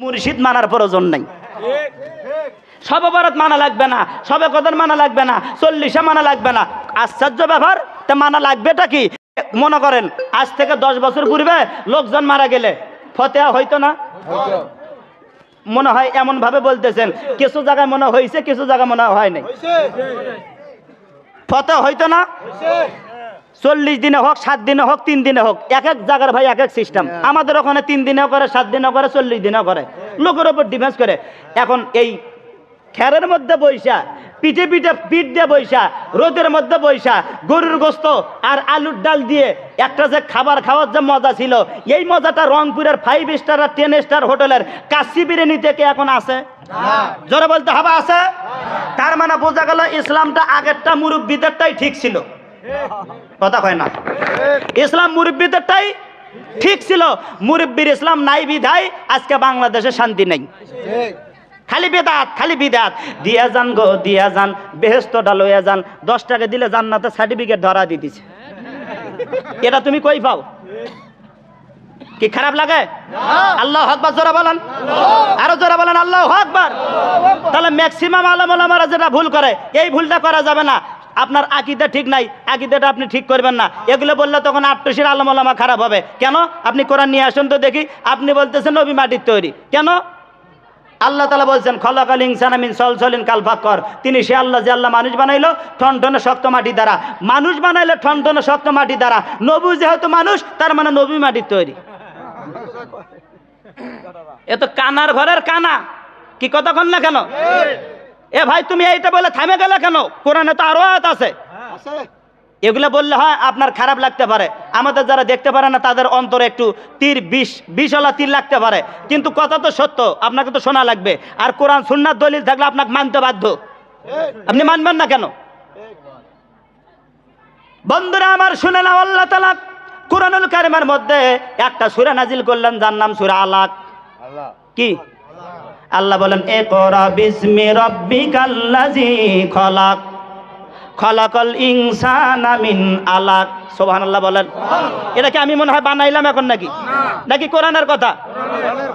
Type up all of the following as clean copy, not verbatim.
মুর্শিদ মানার প্রয়োজন নাই। সবে বরাত মানা লাগবে না, সবে কদর মানা লাগবে না, 40 মানা লাগবে না। আশ্চর্য ব্যাপার, তা মানা লাগবেটা কি? মনে করেন আজ থেকে 10 বছর পূর্বে লোকজন মারা গেলে ফতেহা হইতো না? মনে হয় এমন ভাবে বলতেছেন, কিছু জায়গায় মনে হয়েছে, কিছু জায়গায় মনে হয় নাই। ফতেহা হইতো না? 40 দিনে হোক, 7 দিনে হোক, 3 দিনে হোক, এক এক জায়গার ভাই এক এক সিস্টেম। আমাদের ওখানে 3 দিনেও করে, 7 দিনেও করে, 40 দিনেও করে, লোকের উপর ডিফেন্স করে। এখন এই খেরের মধ্যে বৈশা, পিঠে পিঠে পিঠ দিয়ে বৈশা, রোদের মধ্যে বৈশা, গরুর গোস্ত আর আলুর ডাল দিয়ে একটা যে খাবার খাওয়ার যে মজা ছিল, এই মজাটা রংপুরের 5 স্টার আর 10 স্টার হোটেলের কাশি বিরিয়ানি থেকে এখন আছে? জোরে বলতে হবে আছে। তার মানে বোঝা গেল ইসলামটা আগেরটা মুরব্বীদেরটাই ঠিক ছিল। কথা কয় না? ইসলাম মুরব্বীদেরটাই ঠিক ছিল। মুরব্বীর ইসলাম নাই বিধায় আজকে বাংলাদেশে শান্তি নেই। খালি বেদাত, খালি বিদাত। দিয়া যান গো দিয়া যান, বেহেস্ত ডালইয়া যান, 10 টাকা দিলে জান্নাতে সার্টিফিকেট ধরা দিতেছে। এটা তুমি কই পাও? কি খারাপ লাগে? আল্লাহু আকবার জোরে বলেন, আরো জোরে বলেন আল্লাহু আকবার। তাহলে ম্যাক্সিমাম আলেম ওলামারা যেটা ভুল করে, এই ভুলটা করা যাবে না। আপনার আকীদা ঠিক নাই, আকীদাটা আপনি ঠিক করবেন না। এগুলো বললে তখন আট্টশির আলেম ওলামা খারাপ হবে। কেন? আপনি কোরআন নিয়ে আসুন তো দেখি। আপনি বলতেছেন নবী মাটির তৈরি, কেন? আল্লাহ তাআলা বলছেন খলাকাল ইনসানা মিন সলসলিন কাল ফাক্কর। তিনি সে আল্লাহ যে আল্লাহ মানুষ বানাইলো ঠনঠনে শক্ত মাটি দ্বারা। মানুষ বানাইলো ঠনঠনে শক্ত মাটি দ্বারা। নবী যেহেতু মানুষ, তার মানে নবী মাটির তৈরি। এ তো কানার ঘরের কানা। কি কথা কন না কেন? এ ভাই তুমি এইটা বলে থামে গেলে কেন? কোরআনে তো আরো আয়াত আছে। এগুলো বললে হয় আপনার খারাপ লাগতে পারে। আমাদের যারা দেখতে পারে না তাদের অন্তরে একটু তীর বিষওয়ালা তীর লাগতে পারে, কিন্তু কথা তো সত্য, আপনাকে তো শোনা লাগবে। আর কোরআন সুন্নাত দলিল থাকলে আপনাকে মানতে বাধ্য। আপনি মানবেন না কেন? বন্ধুরা আমার শুনে নাও, আল্লাহ তাআলা কুরআনুল কারীমের মধ্যে একটা সূরা নাজিল করলেন, যার নাম সূরা আলাক। কি? আল্লাহ বলেন ইকরা বিসমি রাব্বিকাল্লাযী খলাক খলাকাল ইনসানা মিন আলাক। সুবহানাল্লাহ বলেন। এটা কি আমি মনে হয় বানাইলাম এখন নাকি? নাকি কোরআনের কথা?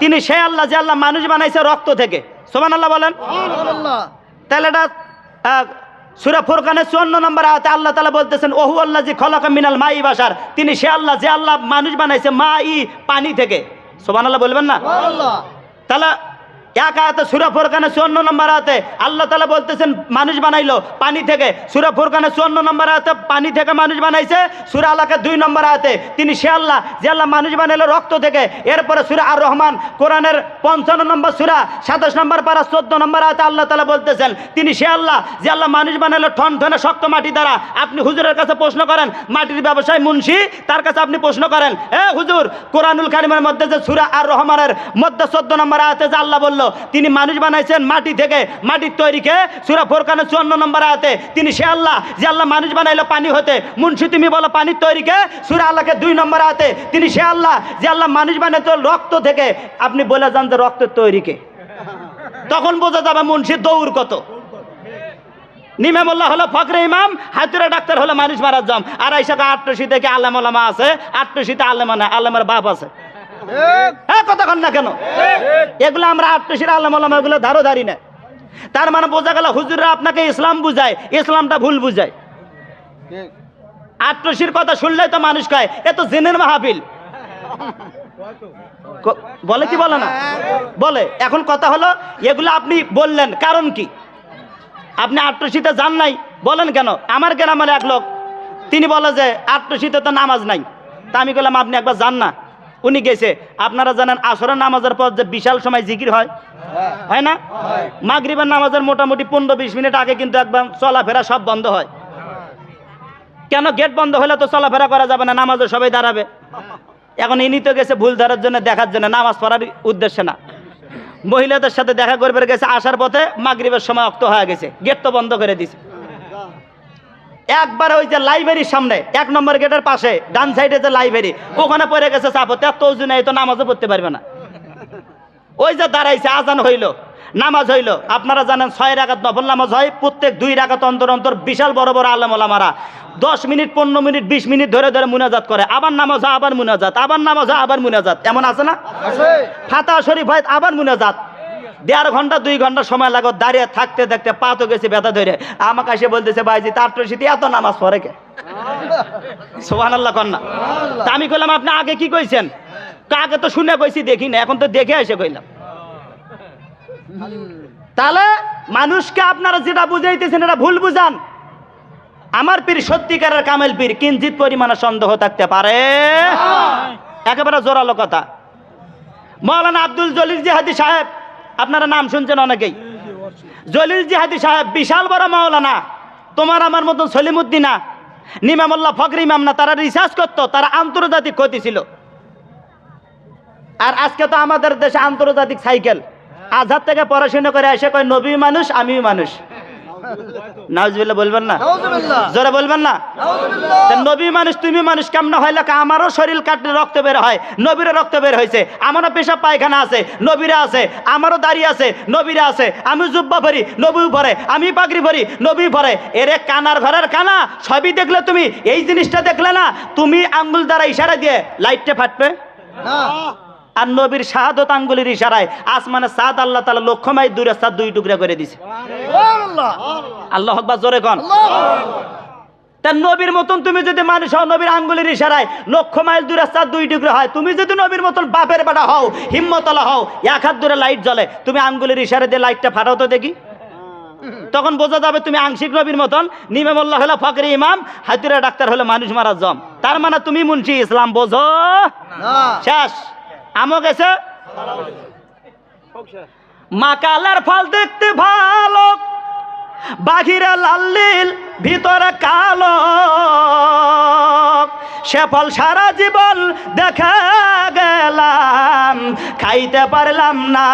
তিনি সে আল্লাহ যে আল্লাহ মানুষ বানাইছে রক্ত থেকে। সুবহানাল্লাহ বলেন। তাহলে এটা সূরা ফুরকানের 54 নম্বর আয়াতে আল্লাহ তাআলা বলতেছেন ওহু আল্লাযী খলাকা মিনাল মাই বাশার। তিনি সে আল্লাহ যে আল্লাহ মানুষ বানাইছে মাই পানি থেকে। সুবহানাল্লাহ বলবেন না? তাহলে এক আয়াতে সূরা ফুরকানের 54 নম্বর আয়াতে আল্লাহ তাআলা বলতেছেন মানুষ বানাইলো পানি থেকে। সূরা ফুরকানের 54 নম্বর আয়াতে পানি থেকে মানুষ বানাইছে। সূরা আলাকের 2 নম্বর আয়াতে তিনি সে আল্লাহ যে আল্লাহ মানুষ বানাইলো রক্ত থেকে। এরপরে সূরা আর রহমান কোরআনের 55 নম্বর সূরা 27 নম্বর পারা 14 নম্বর আয়াতে আল্লাহ তাআলা বলতেছেন তিনি সে আল্লাহ যে আল্লাহ মানুষ বানাইলো ঠনঠনে শক্ত মাটি দ্বারা। আপনি হুজুরের কাছে প্রশ্ন করেন, মাটির ব্যবসায়ী মুন্সি, তার কাছে আপনি প্রশ্ন করেন, এ হুজুর কোরআনুল কারীমের মধ্যে যে সূরা আর রহমানের মধ্যে 14 নম্বর আয়াতে যে আল্লাহ বলল তিনি মানুষ বানাইছেন মাটি থেকে, মাটির তৈরিকে। সূরা ফুরকানের 54 নম্বর আয়াতে তিনি সে আল্লাহ যে আল্লাহ মানুষ বানাইলো পানি হতে। মুন্সি তুমি বলো পানির তৈরিকে। সূরা আলাকের 2 নম্বর আয়াতে তিনি সে আল্লাহ যে আল্লাহ মানুষ বানাইতো রক্ত থেকে। আপনি বলে যান যে রক্তের তৈরিকে, তখন বোঝা যাবে মুন্সির দৌড় কত। নিমে মোল্লা হলো ফকরে ইমাম, হাতুরা ডাক্তার হলো মানুষ মারার জম। আর আইসাকে 88 থেকে আলেম ওলামা আছে, 88তে আলেমা না, আলেমের বাপ আছে। হ্যাঁ কথা কন না কেন? এগুলো আমরা 88 আলেম ওলামা এগুলো ধারো ধারি না। তার মানে বোঝা গেল হুজুররা আপনাকে ইসলাম বুঝায়, ইসলামটা ভুল বুঝায়। 88 কথা শুনলেই তো মানুষ কয় এ তো জিনের মাহফিল। বলে কি বলে না? বলে। এখন কথা হলো এগুলো আপনি বললেন কারণ কি? আপনি 88তে যান নাই বলেন কেন? আমার গ্রামের এক লোক তিনি বলে যে 88তে তো নামাজ নাই। তা আমি বললাম আপনি একবার যান না। উনি গেছে। আপনারা জানেন আসরের নামাজের পর যে বিশাল সময় জিকির হয়, হয় না? মাগরিবের নামাজের মোটামুটি 15-20 মিনিট আগে কিন্তু একদম চলাফেরা সব বন্ধ হয়। কেন? গেট বন্ধ হলে তো চলাফেরা করা যাবে না, নামাজে সবাই দাঁড়াবে। এখন ইনি তো গেছে ভুল ধরার জন্য, দেখার জন্য, নামাজ পড়ার উদ্দেশ্যে না। মহিলাদের সাথে দেখা করবে গেছে, আসার পথে মাগরিবের সময় অক্ত হয়ে গেছে, গেট তো বন্ধ করে দিছে। একবার ওই যে লাইব্রেরির সামনে 1 নম্বর গেটের পাশে ডান সাইডে যে লাইব্রেরি, ওখানে পড়ে গেছে চাপতে, এত ওজন এই তো নামাজও পড়তে পারবে না। ওই যে দাঁড়াইছে, আজান হইল, নামাজ হইল, আপনারা জানেন 6 রাকাত নফল নামাজ হয়, প্রত্যেক 2 রাকাত অন্তর অন্তর বিশাল বড় বড় আলেম ওলামারা 10 মিনিট 15 মিনিট 20 মিনিট ধরে ধরে মুনাজাত করে, আবার নামাজ হয় আবার মুনাজাত, আবার নামাজ হয় আবার মুনাজাত, এমন আছে না? ফাতিহা শরীফ হয় আবার মুনাজাত, 1.5 ঘন্টা 2 ঘন্টা সময় লাগো, দাঁড়িয়ে থাকতে থাকতে পা তো গেছে ব্যথা ধরে, আমাকে এসে বলতেছে ভাইজি তার তো শীতে এত নামাজ পড়ে কে? সুবহানাল্লাহ কন্যা। তা আমি কইলাম আপনি আগে কি কইছেন? আগে তো শুনে কইছি, দেখি না, এখন তো দেখে এসে কইলাম। তাহলে মানুষকে আপনারা যেটা বুঝাইতেছেন এটা ভুল বুঝান। আমার পীর সত্যিকারের কামেল পীর, কিঞ্চিত পরিমাণে সন্দেহ থাকতে পারে? একেবারে জোরালো কথা। মাওলানা আব্দুল জলিল জিহাদি সাহেব, আপনারা নাম শুনছেন অনেকেই। জলিল জিহাদি সাহেব বিশাল বড় মাওলানা, তোমার আমার মতন সলিমুদ্দিনা, নিমামুল্লাহ ফখরি ইমাম না, তারা রিসার্চ করতো, তারা আন্তর্জাতিক ক্ষতি ছিল। আর আজকে তো আমাদের দেশে আন্তর্জাতিক সাইকেল, আজহার থেকে পড়াশোনা করে এসে কয় নবী মানুষ আমিও মানুষ। নাউজুবিল্লাহ বলবেন না? জোরে বলবেন না? নবী মানুষ তুমি মানুষ কেমন হয়? লেখা আমারও শরীর কাটলে রক্ত বের হয়, নবীরা রক্ত বের হয়েছে, আমারও পেশাব পায়খানা আছে, নবীরা আছে, আমারও দাড়ি আছে, নবীরা আছে, আমি জুব্বা ভরি, নবী ভরে, আমি পাগড়ি ভরি, নবী ভরে। এরে কানার ঘরের কানা, সবই দেখলে তুমি এই জিনিসটা দেখলে না, তুমি আঙ্গুল দ্বারা ইশারা দিয়ে লাইটটা ফাটবে না। আর নবীর শাহাদত আঙ্গুলের ইশারায় আসমানে সাদ আল্লাহ তাআলা লক্ষ মাইল দূরে সাদ 2 টুকরা করে দিছে। আল্লাহু আকবার, জোরে কোন। তার নবীর মতন তুমি যদি মানুষ হও, নবীর আঙ্গুলের ইশারায় লক্ষ মাইল দূরে সাদ 2 টুকরা হয়। তুমি যদি নবীর মতন বাপের বেটা হও, হিম্মতওয়ালা হও, 1 হাত দূরে লাইট জ্বলে, তুমি আঙ্গুলের ইশারা দিয়ে লাইটটা ফাটাও তো দেখি, তখন বোঝা যাবে তুমি আংশিক নবীর মতন। নিমামুল্লাহ হলো ফকরি ইমাম, হাতুরা ডাক্তার হলো মানুষ মারা জম। তার মানে তুমি মুন্সি ইসলাম বোঝো না। শেষ আমও গেছে। মাকালের ফল দেখতে ভালো, বাহিরে লাল নীল ভিতরে কালো, সে ফল সারা জীবন দেখে গেলাম, খাইতে পারলাম না।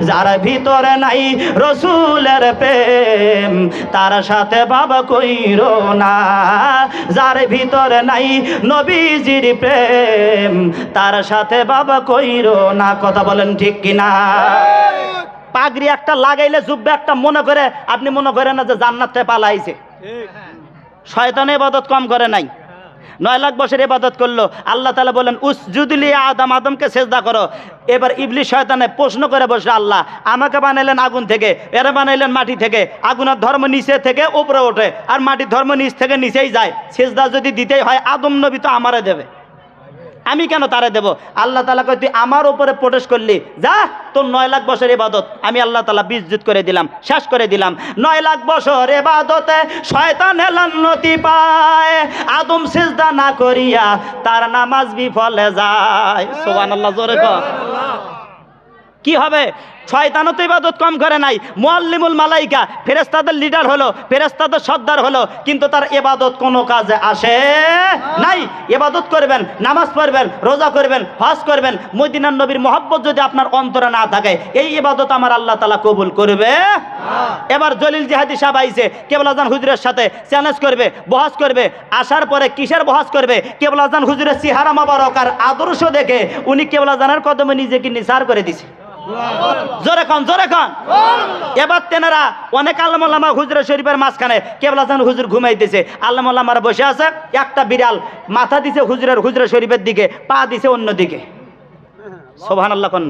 যার ভিতরে নাই রসুলের প্রেম, তার সাথে বাবা কইরো না। যার ভিতরে নাই নবীজির প্রেম, তার সাথে বাবা কইরো না। কথা বলেন ঠিক কিনা? পাগড়ি একটা লাগাইলে জুব্বে একটা মনে করে, আপনি মনে করেন না যে জান্নাতে পালাইছে। শয়তান ইবাদত কম করে নাই, 9 লাখ বছর ইবাদত করলো। আল্লাহ তাআলা বলেন উসজুদলি আদম, আদমকে সেজদা করো। এবার ইবলিস শয়তানে প্রশ্ন করে বসে, আল্লাহ আমাকে বানাইলেন আগুন থেকে, এরা বানাইলেন মাটি থেকে, আগুনের ধর্ম নিচে থেকে উপরে ওঠে, আর মাটির ধর্ম নিচ থেকে নিচেই যায়। সেজদা যদি দিতেই হয় আদম নবী তো আমারে দেবে, আমি কেন তারে দেব? আল্লাহ তাআলা কয় তুই আমার উপরে প্রোটেস্ট করলি, যা তোর 9 লাখ বছর ইবাদত আমি আল্লাহ তাআলা বিজুত করে দিলাম, শেষ করে দিলাম। 9 লাখ বছর ইবাদতে শয়তান লান্নতি পায়, আদম সিজদা না করিয়া তার নামাজ বিফলে যায়। সুবহানাল্লাহ, জোরে কর। কি হবে? শয়তানও তো ইবাদত কম করে নাই। মুআল্লিমুল মালাইকা, ফেরেশতাদের লিডার হলো, ফেরেশতাদের সর্দার হলো, কিন্তু তার ইবাদত কোনো কাজে আসে নাই। ইবাদত করবেন, নামাজ পড়বেন, রোজা করবেন, হজ করবেন, মদিনার নবীর মহব্বত যদি আপনার অন্তরে না থাকে, এই ইবাদত আমার আল্লাহ তাআলা কবুল করবে না। এবার জলিল জিহাদি সাহেব আইছে, কেবল আজান হুজুরের সাথে চ্যালেঞ্জ করবে, বহাস করবে। আসার পরে কিসের বহাস করবে? কেবল আজান হুজুরের চেহারা মোবারক আর আদর্শ দেখে উনি কেবল আজানের কদমে নিজেকে নিসার করে দিছে। জোরে খান, জোরে খান। এবার তেনারা অনেক আলেম ওলামা হুজুর শরীফের মাঝখানে কেবল আজান হুজুর ঘুমাইতেছে, আলেম ওলামারা বসে আছে। একটা বিড়াল মাথা দিছে হুজুর শরীফের দিকে, পা দিছে অন্য দিকে। সুবহানাল্লাহ কোন।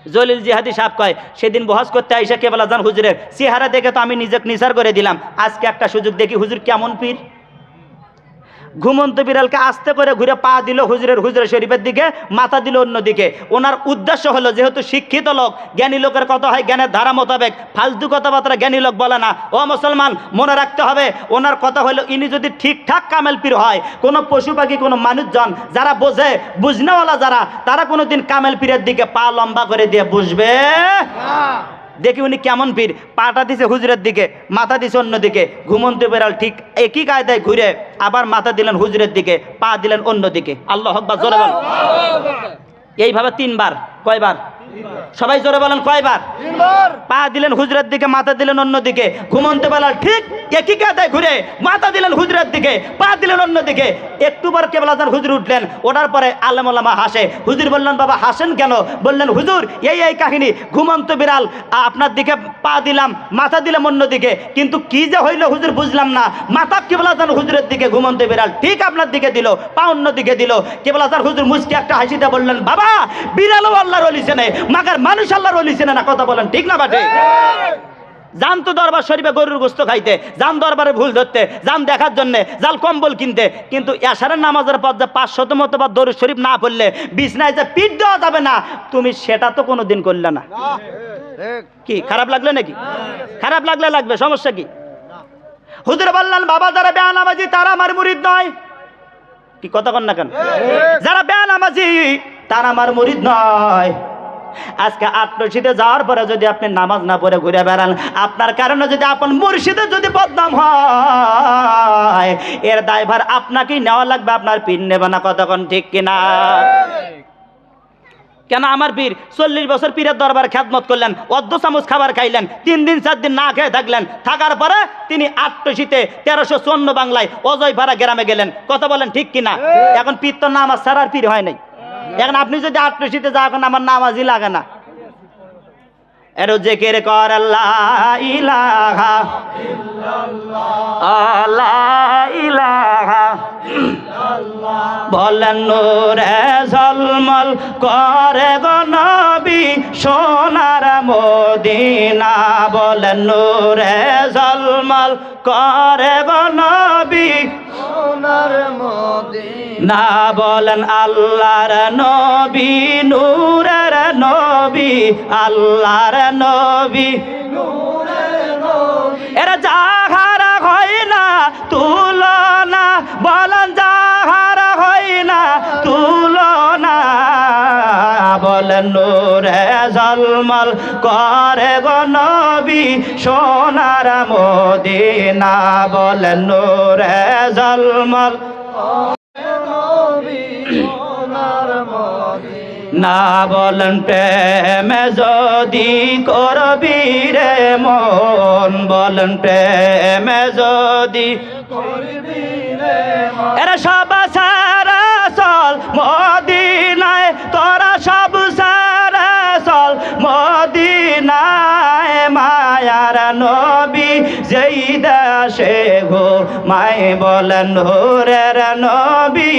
জলিল জিহাদি সাহেব কয় সেদিন বহাস করতে আইসা কেবল আজান হুজুরের চেহারা দেখে তো আমি নিজেকে নিসার করে দিলাম। আজকে একটা সুযোগ দেখি হুজুর কেমন পীর। ঘুমন্ত বিড়ালকে আস্তে করে ঘুরে পা দিল হুজুরের শরীফের দিকে, মাথা দিল অন্যদিকে। ওনার উদ্দেশ্য হলো যেহেতু শিক্ষিত লোক, জ্ঞানী লোকের কথা হয় জ্ঞানের ধারা মোতাবেক, ফালতু কথাবার্তা জ্ঞানী লোক বলে না। ও মুসলমান, মনে রাখতে হবে ওনার কথা হলো ইনি যদি ঠিকঠাক কামেল পীর হয়, কোনো পশু পাখি কোনো মানুষজন যারা বোঝে, বুঝনেওয়ালা যারা, তারা কোনোদিন কামেল পীরের দিকে পা লম্বা করে দিয়ে বুঝবে। দেখি উনি কেমন পীর। পাটা দিছে হুজুরের দিকে, মাথা দিছে অন্যদিকে। ঘুমন্ত বিড়াল ঠিক একই কায়দায় ঘুরে আবার মাথা দিলেন হুজুরের দিকে, পা দিলেন অন্যদিকে। আল্লাহু আকবার, জোরে বলেন। এইভাবে 3 বার। কয়বার? সবাই জোরে বলেন কয়বার? 3 বার। পা দিলেন হুজুরের দিকে, মাথা দিলেন অন্যদিকে। ঘুমন্ত বিড়াল ঠিক একই কায়দায় ঘুরে মাথা দিলেন হুজুরের দিকে, পা দিলেন অন্য দিকে। একটু পর কেবলা আজান হুজুর উঠলেন, ওঠার পরে আলেম ওলামা হাসে। হুজুর বললেন বাবা হাসেন কেন? বললেন হুজুর এই কাহিনী, ঘুমন্ত বিড়াল আপনার দিকে পা দিলাম, মাথা দিলাম অন্য দিকে, কিন্তু কি যে হইল হুজুর বুঝলাম না। মাথা কেবলা আজান হুজুরের দিকে, ঘুমন্ত বিড়াল ঠিক আপনার দিকে দিল, পা অন্য দিকে দিল। কেবলা আজান হুজুর মুচকি একটা হাসিতে বললেন বাবা বিড়ালও আল্লাহর ওলি চেনে, মাগার মানুষ আল্লাহর ওলি চেনে না। কথা বলেন ঠিক না বাটে? যান তো দরবার শরীফে গরুর গোস্ত খাইতে, যান দরবারে ভুল ধরতে, যান দেখার জন্যে, জাল কম্বল কিনতে, কিন্তু এশারের নামাজের পর যে 500 মতবার দরুদ শরীফ না পড়লে বিছনায় যে পিঠ দেওয়া যাবে না, তুমি সেটা তো কোনো দিন করলে না। কি খারাপ লাগলে নাকি? খারাপ লাগলে লাগবে, সমস্যা কি? হুজুর বললেন বাবা যারা বেয়ানামাজি তারা আমার মুরিদ নয়। কি কথা কন না কেন? যারা বেয়ানামাজি তারা আমার মুরিদ নয়। আজকে আত্মশীতে যাওয়ার পরে যদি আপনি নামাজ না পড়ে ঘুরে বেড়ান, আপনার কারণে যদি আপন মুর্শিদে যদি বদনাম হয়, এর দায়ভার আপনাকেই নেওয়া লাগবে, আপনার পীর নেবে না। কতক্ষণ ঠিক কিনা? কেন আমার পীর 40 বছর পীরের দরবার খেদমত করলেন, অর্ধ চামচ খাবার খাইলেন, 3 দিন 4 দিন না খেয়ে থাকলেন, থাকার পরে তিনি আটশীতে 1354 বাংলায় অজয়পাড়া গ্রামে গেলেন। কথা বলেন ঠিক কিনা? এখন পীর তো নামাজ ছাড়া আর পীর হয় নাই। এখন আপনি যদি আটশীতে যান, এখন আমার নামাজই লাগে না। এরো জিকির কর আল্লাহ ইলাহা আল্লাহ ইলাহা বলেন নূরে ঝলমল করে গো নবী সোনার মদিনা। বলেন নূরে ঝলমল করে গো নবী সোনার মদিনা। বলেন আল্লাহর নবী নূরের নবী, আল্লাহর নবী নূরের নবী। এরা যাহারা হয় না তুলনা, বলেন যাহারা হয় না তুলনা। বলেন নূরে ঝলমল করে গো নবী সোনার মদিনা। বলেন নূরে ঝলমল না। বলেন প্রেমে যদি করবি রে মন, বলেন প্রেমে যদি করবি রে মন। এরা সব সারা চল মদিনায়, তোরা সব সারা চল মদিনায়। মায়ার নবী যেই দেশে গো মাই, বলেন নূরের নবী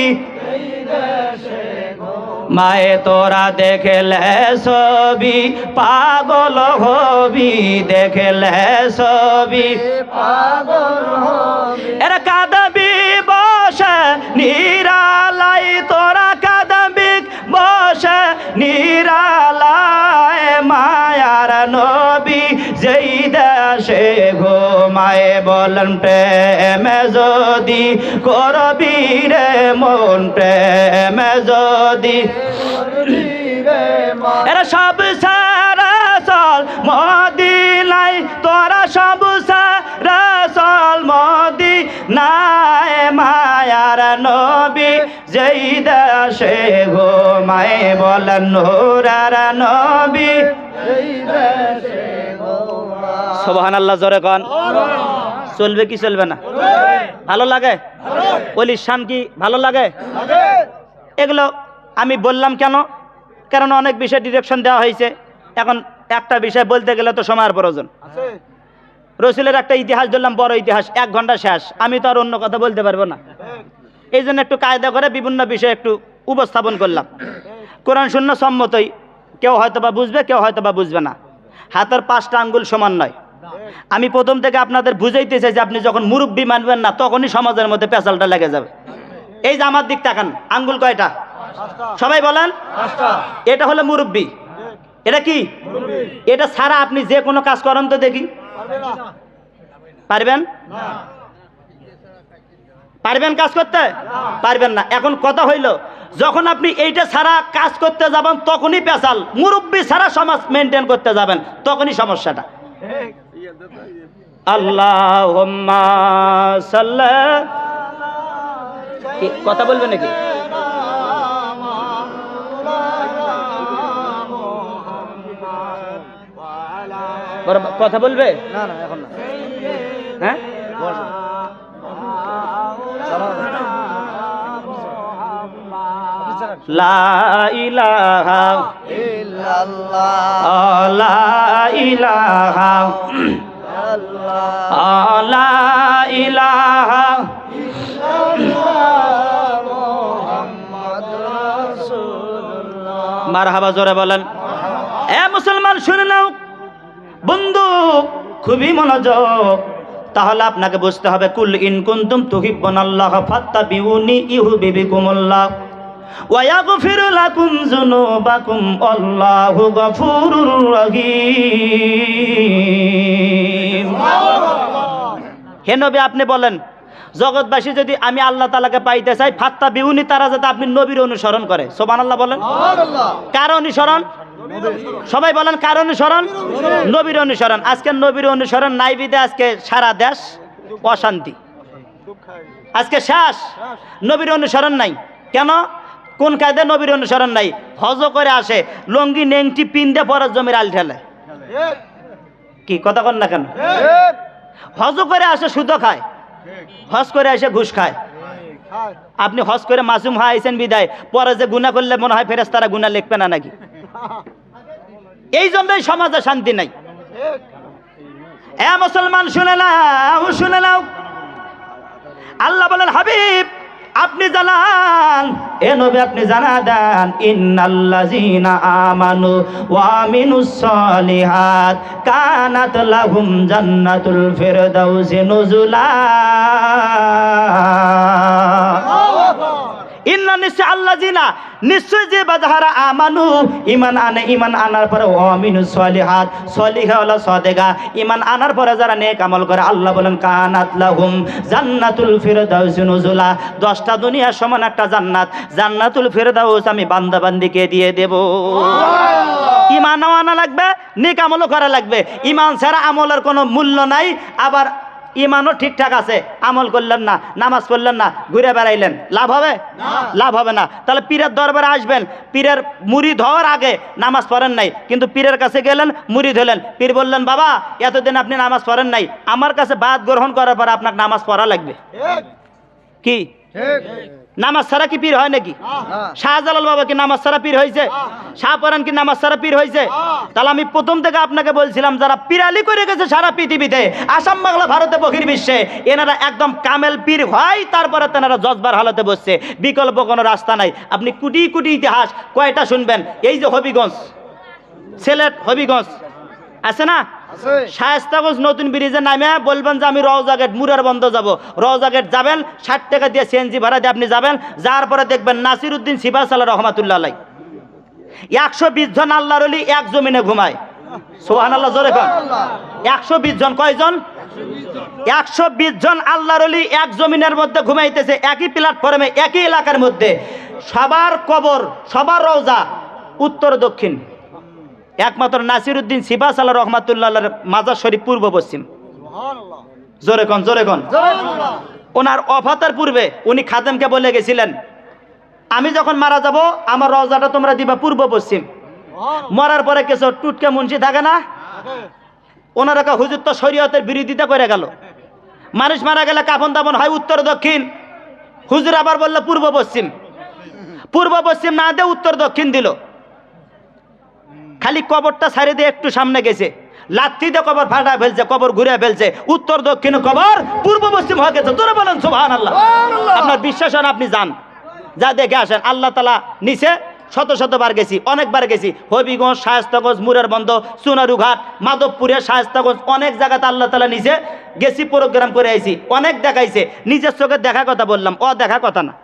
মায়ে তোরা দেখলে ছবি পাগল হবি, দেখলে ছবি পাগল হবি। এরা কাঁদবি বসে নিরালাই, তোরা কাঁদবি বসে নিরালায়। মায়ার নবী যেই দেশে ঘুমায়, বলেন প্রেমে যদি করবি রে মন, প্রেমে যদি। এরা সব সারা চল মদিনায়, তোরা সব সারা চল মদিনায়। মায়ার নবী যেই দেশে ঘুমায়, বলেন নূরের নবী যেই দেশে ঘুমায়। সুবহানাল্লাহ জোরে কোন। চলবে কি চলবে না? ভালো লাগে? ওলির শান কি ভালো লাগে? এগুলো আমি বললাম কেন? কারণ অনেক বিষয় ডিরেকশন দেওয়া হয়েছে। এখন একটা বিষয় বলতে গেলে তো সময়ের প্রয়োজন। রসুলের একটা ইতিহাস ধরলাম, বড় ইতিহাস, 1 ঘন্টা শেষ। আমি তো আর অন্য কথা বলতে পারবো না। এই জন্য একটু কায়দা করে বিভিন্ন বিষয় একটু উপস্থাপন করলাম। কোরআন শূন্য সম্মতই, কেউ হয়তো বা বুঝবে, কেউ হয়তো বা বুঝবে না। হাতের 5টা আঙ্গুল সমান নয়। আমি প্রথম থেকে আপনাদের বুঝাইতে চাই যে আপনি যখন মুরব্বি মানবেন না, তখনই সমাজের মধ্যে পেঁচালটা লেগে যাবে। এই যে আমার দিক তাকান, আঙ্গুল কয়টা? সবাই বলেন। এটা হলো মুরব্বি। এটা কি? এটা ছাড়া আপনি যে কোনো কাজ করেন তো দেখি, পারবেন? পারবেন কাজ করতে? পারবেন না। এখন কথা হইল, যখন আপনি এইটা ছাড়া কাজ করতে যাবেন তখনই পেঁচাল, মুরব্বি ছাড়া সমাজ মেনটেন করতে যাবেন তখনই সমস্যাটা। আল্লাহুম্মা সাল্লি। কথা বলবে নাকি? কথা বলবে? না না এখন না। হ্যাঁ লা ইলাহা ইল্লাল্লাহ লা ইলাহা ইল্লাল্লাহ লা ইলাহা ইল্লাল্লাহ মুহাম্মাদুর রাসূলুল্লাহ। মারহাবা, জোরে বলেন। এ মুসলমান শুনে নাও বন্ধু, খুবই মনোযোগ। তাহলে আপনাকে বুঝতে হবে, কুল ইন কুনতুম তুহিব্বুনাল্লাহ ফাত্তাবিউনি ইউহিব্বুকুমুল্লাহ ওয়া ইয়াগফিরু লাকুম যুনুবাকুম আল্লাহু গফুরুর রহিম। হে নবী, আপনি বলেন জগৎবাসী যদি আমি আল্লাহ তাআলাকে পাইতে চাই, ফাত্তাবিউনি, তারা যাতে আপনি নবীর অনুসরণ করে। সুবহানাল্লাহ বলেন। কার অনুসরণ? সবাই বলেন কার অনুসরণ? নবীর অনুসরণ। আজকে নবীর অনুসরণ নাই বিদে আজকে সারা দেশ অশান্তি। আজকে শেষ, নবীর অনুসরণ নাই। কেন? কোন কায়দায় নবীর অনুসরণ নাই? হজ করে আসে, লঙ্গি নেংটি পিন্দে পরে জমির আল ঠেলে। কি কথা কন না কেন? হজ করে আসে সুদ খায়, হজ করে আসে ঘুষ খায়। আপনি হজ করে মাসুম হয়ে আইছেন বিদায়, পরে যে গুনাহ করলে মনে হয় ফেরেশতারা গুনাহ লিখবে না নাকি? এই জন্যই সমাজে শান্তি নাই। এ মুসলমান শুনে নাও, শুনে নাও, আল্লাহ বলেন হাবিব আপনি জানান, এ নবী আপনি জানা দেন, ইন্নাল্লাযীনা আমানু ওয়া আমিনুস সলিহাত কানাত লাহুম জান্নাতুল ফিরদাউসি নুজুলা। ইন্না নিশ্চয় আল্লাযীনা, নিশ্চয় যে বাজাহারা আমানু, ইমান আনে, ইমান আনার পরে ওয়া আমিনুস সলিহাত, সলিহা হলো সদেগা, ইমান আনার পরে যারা নেক আমল করে, আল্লাহ বলেন কানাত লাহুম জান্নাতুল ফিরদাউসি নুজুলা, 10টা দুনিয়ার সমান একটা জান্নাত, জান্নাতুল ফিরদাউস আমি বান্দা বান্দিকে দিয়ে দেব। ইমানও আনা লাগবে, নেক আমলও করা লাগবে। ইমান ছাড়া আমলের কোনো মূল্য নাই। আবার ইমানও ঠিকঠাক আছে, আমল করলেন না, নামাজ পড়লেন না, ঘুরে বেড়াইলেন, লাভ হবে? লাভ হবে না। তাহলে পীরের দরবারে আসবেন, পীরের মুরিদ হওয়ার আগে নামাজ পড়েন নাই, কিন্তু পীরের কাছে গেলেন, মুরিদ হলেন, পীর বললেন বাবা এতদিন আপনি নামাজ পড়েন নাই, আমার কাছে বাদ গ্রহণ করার পর আপনাকে নামাজ পড়া লাগবে। কি নামাজ ছাড়া কি পীর হয় নাকি? শাহজালাল বাবা কি নামাজ ছাড়া পীর হয়েছে? শাহপরান কি নামাজ ছাড়া পীর হয়েছে? তাহলে আমি প্রথম থেকে আপনাকে বলছিলাম, যারা পীরালি করে গেছে সারা পৃথিবীতে, আসাম বাংলা ভারতে বহির্বিশ্বে, এনারা একদম কামেল পীর হয়, তারপরে তেনারা জজবার হালতে বসছে, বিকল্প কোনো রাস্তা নাই। আপনি কোটি কোটি ইতিহাস কয়টা শুনবেন? এই যে হবিগঞ্জ, সিলেট হবিগঞ্জ আছে না, শায়েস্তাগঞ্জ নতুন ব্রিজে নামে বলবেন যে আমি রওজা গেট মুরার বন্ধ যাব, রওজা গেট যাবেন, 60 টাকা দিয়ে সিএনজি ভাড়া দিয়ে আপনি যাবেন, যার পরে দেখবেন নাসিরউদ্দিন সিবাসালা রহমাতুল্লাহ আলাইহি 120 জন আল্লাহর ওলি এক জমিনে ঘুমায়। সুবহানাল্লাহ, জোরে কন। 120 জন, কয়জন? 120 জন আল্লাহর ওলি এক জমিনের মধ্যে ঘুমাইতেছে, একই প্ল্যাটফর্মে, একই এলাকার মধ্যে। সবার কবর, সবার রওজা উত্তর দক্ষিণ, একমাত্র নাসিরউদ্দিন সিবাসালা রহমাতুল্লাহর মাজার শরীফ পূর্ব পশ্চিম। জোরে কন, জোরে কন। ওনার অফাতের পূর্বে উনি খাদেমকে বলে গেছিলেন, আমি যখন মারা যাব আমার রওজাটা তোমরা দিবা পূর্ব পশ্চিম। মরার পরে কিছু টুটকে মুন্সি থাকে না, ওনার একটা হুজুর তো শরীয়তের বিরোধিতা করে গেল। মানুষ মারা গেলে কাফন দাফন হয় উত্তর দক্ষিণ, হুজুর আবার বললো পূর্ব পশ্চিম। পূর্ব পশ্চিম না দিয়ে উত্তর দক্ষিণ দিল। খালি কবরটা ছাড়ি দিয়ে একটু সামনে গেছে, লাথি দিয়ে কবর ফাটা ফেলছে, কবর ঘুরে ফেলছে, উত্তর দক্ষিণ কবর পূর্ব পশ্চিম হয়ে গেছে। তোরা বলেন সুবহানাল্লাহ। আপনার বিশ্বাস হয় না, আপনি যান, যা দেখে আসেন। আল্লাহ তাআলা নিচে শত শতবার গেছি, অনেকবার গেছি, হবিগঞ্জ, শায়েস্তাগঞ্জ, মুরার বন্ধ, সোনারুঘাট, মাধবপুরে, শায়েস্তাগঞ্জ, অনেক জায়গাতে আল্লাহ তাআলা নিচে গেছি, প্রোগ্রাম করে আইছি, অনেক দেখাইছে। নিজের চোখে দেখা কথা বললাম, দেখা কথা না।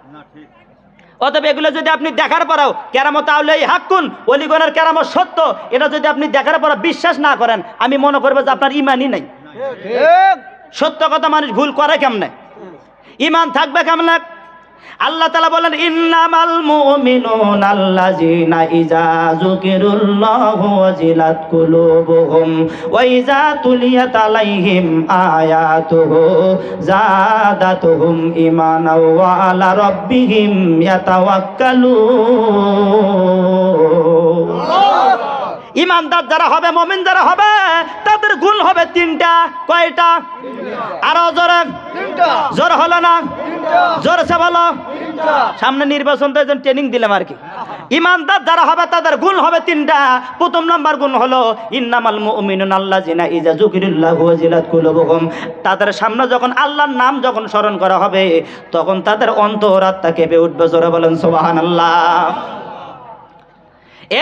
অতএব এগুলো যদি আপনি দেখার পরেও কেরামত আউলিয়া হাক্কুন, ওলিগণের কেরামত সত্য, এটা যদি আপনি দেখার পর বিশ্বাস না করেন, আমি মনে করবো যে আপনার ইমানই নাই। সত্য কথা মানুষ ভুল করে কেমনে? ইমান থাকবে কেমনে? আল্লাহ তাআলা বলেন, ইন্নামাল মুমিনুনা আল্লাযীনা ইযা যুকিরুল্লাহু ওয়াজিলাত কুলুবুহুম ওয়া ইযা তুলিয়াত আলাইহিম আয়াতুহু যাদাতুহুম ঈমানাও ওয়া আলা রাব্বিহিম ইয়াতাওয়াক্কালুন। ইমানদার যারা হবে, মুমিন যারা হবে, তাদের গুণ হবে তিনটা। কয়টা? আরো জোরে, জোর হলো না, জোরছে বলো। সামনে নির্বাচন তো একজন ট্রেনিং দিলাম আর কি। ইমানদার যারা হবে তাদের গুণ হবে তিনটা। প্রথম নাম্বার গুণ হলো ইন্নামাল মুমিনুনা আল্লাযিনা ইযা যুকিরিল্লাহু ওয়াজিলাত কুলুবুহুম। তাদের সামনে যখন আল্লাহর নাম যখন স্মরণ করা হবে তখন তাদের অন্তর আত্মা কেঁপে উঠবে। জোরে বলেন সুবহানাল্লাহ।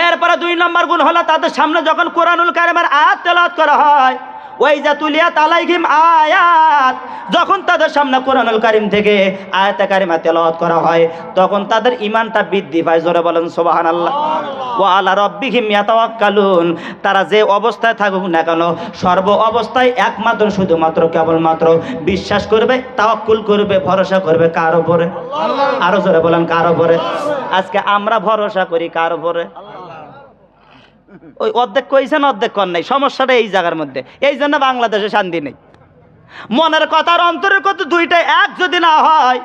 এরপরে 2 নম্বর গুণ হলো তাদের সামনে যখন কোরআনুল কারীমের আয়াত তেলাওয়াত করা হয়, ওয়াইজা তুলিয়াত আলাইহিম আয়াত, যখন তাদের সামনে কোরআনুল কারীম থেকে আয়াতে কারিমা তেলাওয়াত করা হয় তখন তাদের ঈমানটা বৃদ্ধি পায়। জোরে বলেন সুবহানাল্লাহ। ওয়া আলা রাব্বিহিম ইয়াতাওয়াক্কালুন। তারা যে অবস্থায় থাকুক না কেন সর্ব অবস্থায় একমাত্র শুধুমাত্র কেবলমাত্র বিশ্বাস করবে, তাওয়াক্কুল করবে, ভরসা করবে কার উপরে? আরো জোরে বলেন কার উপরে? আজকে আমরা ভরসা করি কার উপরে? ওই অর্ধেক কইছেন অর্ধেক কর নাই। সমস্যাটা এই জায়গার মধ্যে। এই জন্য বাংলাদেশে শান্তি নেই। মনের কথা আর অন্তরের কথা দুইটাই এক যদি না হয়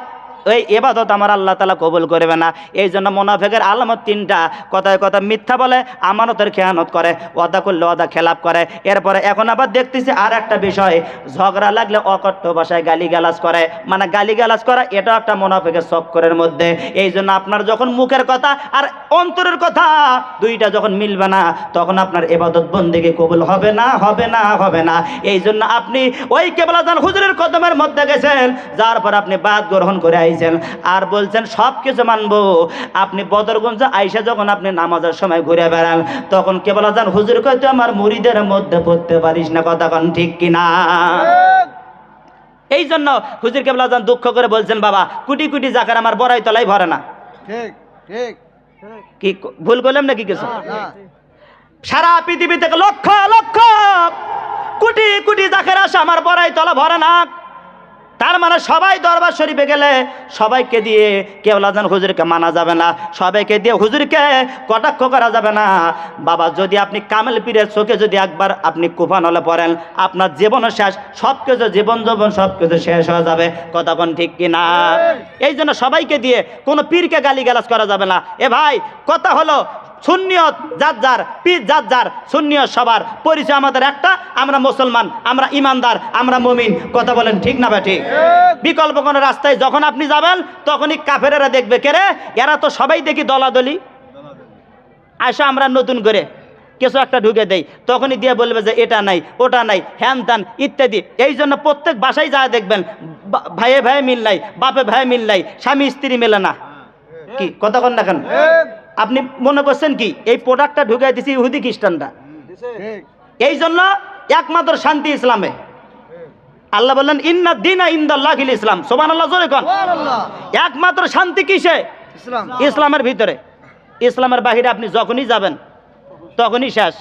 এই ইবাদত আমার আল্লাহ তাআলা কবুল করবে না। এই জন্য মুনাফিকের আলামত 3টা। কথায় কথা মিথ্যা বলে, আমানতের খেয়ানত করে, ওয়াদা করলে ওয়াদা খেলাপ করে। এরপরে এখন আবার দেখতেছি আর একটা বিষয়, ঝগড়া লাগলে অকট্য ভাষায় গালিগালাজ করে। মানে গালিগালাজ করা এটাও একটা মুনাফিকের চক্করের মধ্যে। এই জন্য আপনার যখন মুখের কথা আর অন্তরের কথা দুইটা যখন মিলবে না তখন আপনার ইবাদত বন্দেগী কবুল হবে না, হবে না, হবে না। এই জন্য আপনি ওই কেবলাজান হুজুরের কদমের মধ্যে গেছেন, যার পর আপনি বাদ গ্রহণ করে আর বলছেন সব কিছু মানবো। আপনি বদরগঞ্জ আইসা যখন আপনি নামাজের সময় ঘুরে বেড়ান তখন কেবল আজান হুজুর কয় তুই আমার মুরিদের মধ্যে পড়তে পারিস না। কথা কোন ঠিক কিনা? এই জন্য হুজুর কেবল আজান দুঃখ করে বলছেন বাবা কোটি কোটি জাকার আমার বড়াই তলাই ভরে না। ঠিক ঠিক কি ভুল করলাম নাকি কিছু? সারা পৃথিবী থেকে লক্ষ লক্ষ কোটি কোটি জাকার আসে আমার বড়াই তলা ভরে না। তার মানে সবাই দরবার শরীফে গেলে সবাইকে দিয়ে কেবল আজান হুজুরকে মানা যাবে না, সবাইকে দিয়ে হুজুরকে কটাক্ষ করা যাবে না। বাবা যদি আপনি কামেল পীরের চোখে যদি একবার আপনি কুফান হলে পড়েন আপনার জীবনও শেষ, সব কিছু জীবন যৌবন সব কিছু শেষ হয়ে যাবে। কথা কোন ঠিক কিনা? এই জন্য সবাইকে দিয়ে কোনো পীরকে গালিগালাজ করা যাবে না। এ ভাই কথা হলো সুন্নিয়ত যার যার, পীর যার যার, সুন্নিয়ত সবার, পরিচয় আমাদের একটা, আমরা মুসলমান, আমরা ইমানদার, আমরা মুমিন। কথা বলেন ঠিক না ঠিক? বিকল্প কোনো রাস্তায় যখন আপনি যাবেন তখনই কাফেরেরা দেখবে কে রে এরা তো সবাই দেখি দলাদলি, আসা আমরা নতুন করে কিছু একটা ঢুকে দেই, তখনই দিয়ে বলবে যে এটা নাই ওটা নাই হ্যান ত্যান ইত্যাদি। এই জন্য প্রত্যেক বাসায় যা দেখবেন ভাইয়ে ভাইয়ে মিল নাই, বাপে ভাইয়ে মিল নাই, স্বামী স্ত্রী মেলে না। কি কথা কন না কেন? আপনি মনে করছেন কি এই প্রোডাক্টটা ঢুকাই দিছি ইহুদি খ্রিস্টানরা? এই জন্য একমাত্র শান্তি ইসলামে। আল্লাহ বললেন ইন্না দীনা ইনদাল্লাহিল ইসলাম। সুবহানাল্লাহ জোরে কোন। একমাত্র শান্তি কিসে? ইসলামের ভিতরে। ইসলামের বাহিরে আপনি যখনই যাবেন তখনই শেষ।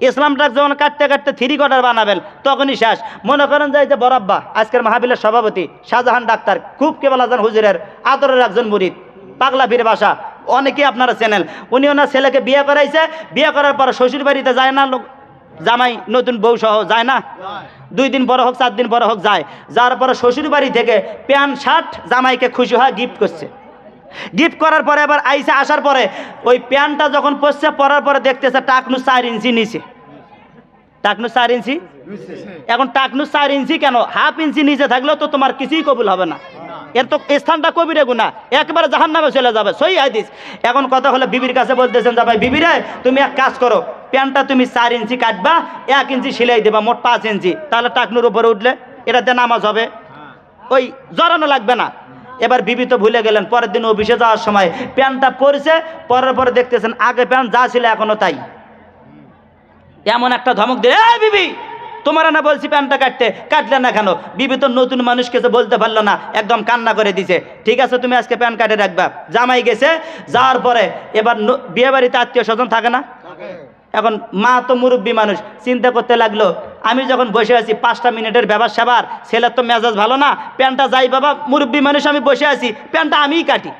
ইসলামটা যখন কাটতে কাটতে 3 কোয়ার্টার বানাবেন তখনই শেষ। মনে করেন যে বরাব্বা আজকের মাহফিলের সভাপতি শাহজাহান ডাক্তার খুব কেবল আজান হুজুরের আদরের একজন মুরিদ, পাগলা পীর বাসা, অনেকেই আপনারা চেনেন। উনি ওনার ছেলেকে বিয়ে করাইছে, বিয়ে করার পর শ্বশুর বাড়িতে যায় না লোক, জামাই নতুন বউ সহ যায় না, 2 দিন পরে হোক 4 দিন পরে হোক যায়। যার পরে শ্বশুর বাড়ি থেকে প্যান্ট শার্ট জামাইকে খুশি হয় গিফট করছে। গিফট করার পরে আবার আইসে, আসার পরে ওই প্যান্টটা যখন পরছে পরার পরে দেখতেছে টাকনু 4 ইঞ্চি নিচে। টাকনু 4 ইঞ্চি। এখন টাকনু 4 ইঞ্চি কেন? হাফ ইঞ্চি নিচে থাকলেও তো তোমার কিছুই কবুল হবে না। এর তো স্থানটা কবিরে গুনাহ, একবারে জাহান্নামে চলে যাবে। সহি হাদিস। এখন কথা হলো বিবির কাছে বলতেছেন যে ভাই বিবিরে তুমি এক কাজ করো, প্যান্টটা তুমি 4 ইঞ্চি কাটবা, 1 ইঞ্চি সেলাই দেবা, মোট 5 ইঞ্চি, তাহলে টাকনুর উপরে উঠলে এটাতে নামাজ হবে, ওই জড়ানো লাগবে না। এবার বিবি তো ভুলে গেলেন। পরের দিন অফিসে যাওয়ার সময় প্যান্টটা পরেছে, পরের পরে দেখতেছেন আগে প্যান্ট যা ছিল এখনো তাই। এমন একটা ধমক দিয়ে এই বিবি তোমার না বলছি প্যান্টটা কাটতে, কাটলে না কেন? বিবি তো নতুন মানুষকে তো বলতে পারলো না, একদম কান্না করে দিছে। ঠিক আছে তুমি আজকে প্যান্ট কাটে রাখবা। জামাই গেছে, যাওয়ার পরে এবার বিয়ে বাড়িতে আত্মীয় স্বজন থাকে না, এখন মা তো মুরব্বী মানুষ, চিন্তা করতে লাগলো আমি যখন বসে আছি 5টা মিনিটের ব্যবহার সেবার, ছেলের তো মেজাজ ভালো না, প্যান্টটা যাই বাবা মুরব্বী মানুষ আমি বসে আছি, প্যান্টটা আমিই কাটি।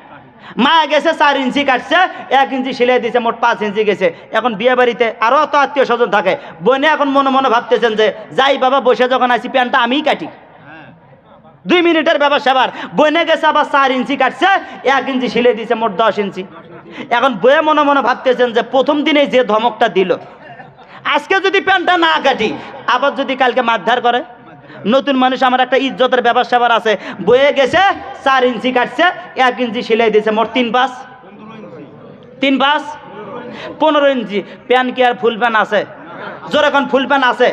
মা গেছে 4 ইঞ্চি কাটছে, 1 ইঞ্চি সেলাই দিয়েছে, মোট 5 ইঞ্চি গেছে। এখন বিয়ে বাড়িতে আরও তো আত্মীয় স্বজন থাকে, বোনে এখন মনে মনে ভাবতেছেন যে যাই বাবা বসে যখন আছি প্যান্টটা আমিই কাটি। 2 মিনিটের ব্যবহার সেবার বোনে গেছে আবার 4 ইঞ্চি কাটছে, 1 ইঞ্চি সেলাই দিয়েছে, মোট 10 ইঞ্চি। এখন বয়ে মনে মনে ভাবতেছেন যে প্রথম দিনেই যে ধমকটা দিল আজকে যদি প্যান্টটা না কাটি, আবার যদি কালকে মারধর করে, নতুন মানুষ, আমার একটা ইজ্জতের ব্যাপার স্যাপার আছে, বয়ে গেছে 4 ইঞ্চি কাটছে, 1 ইঞ্চি সেলাই দিয়েছে, মোট 3 5 15 ইঞ্চি প্যান্ট। কি আর ফুল প্যান্ট আছে? যখন ফুল প্যান্ট আছে,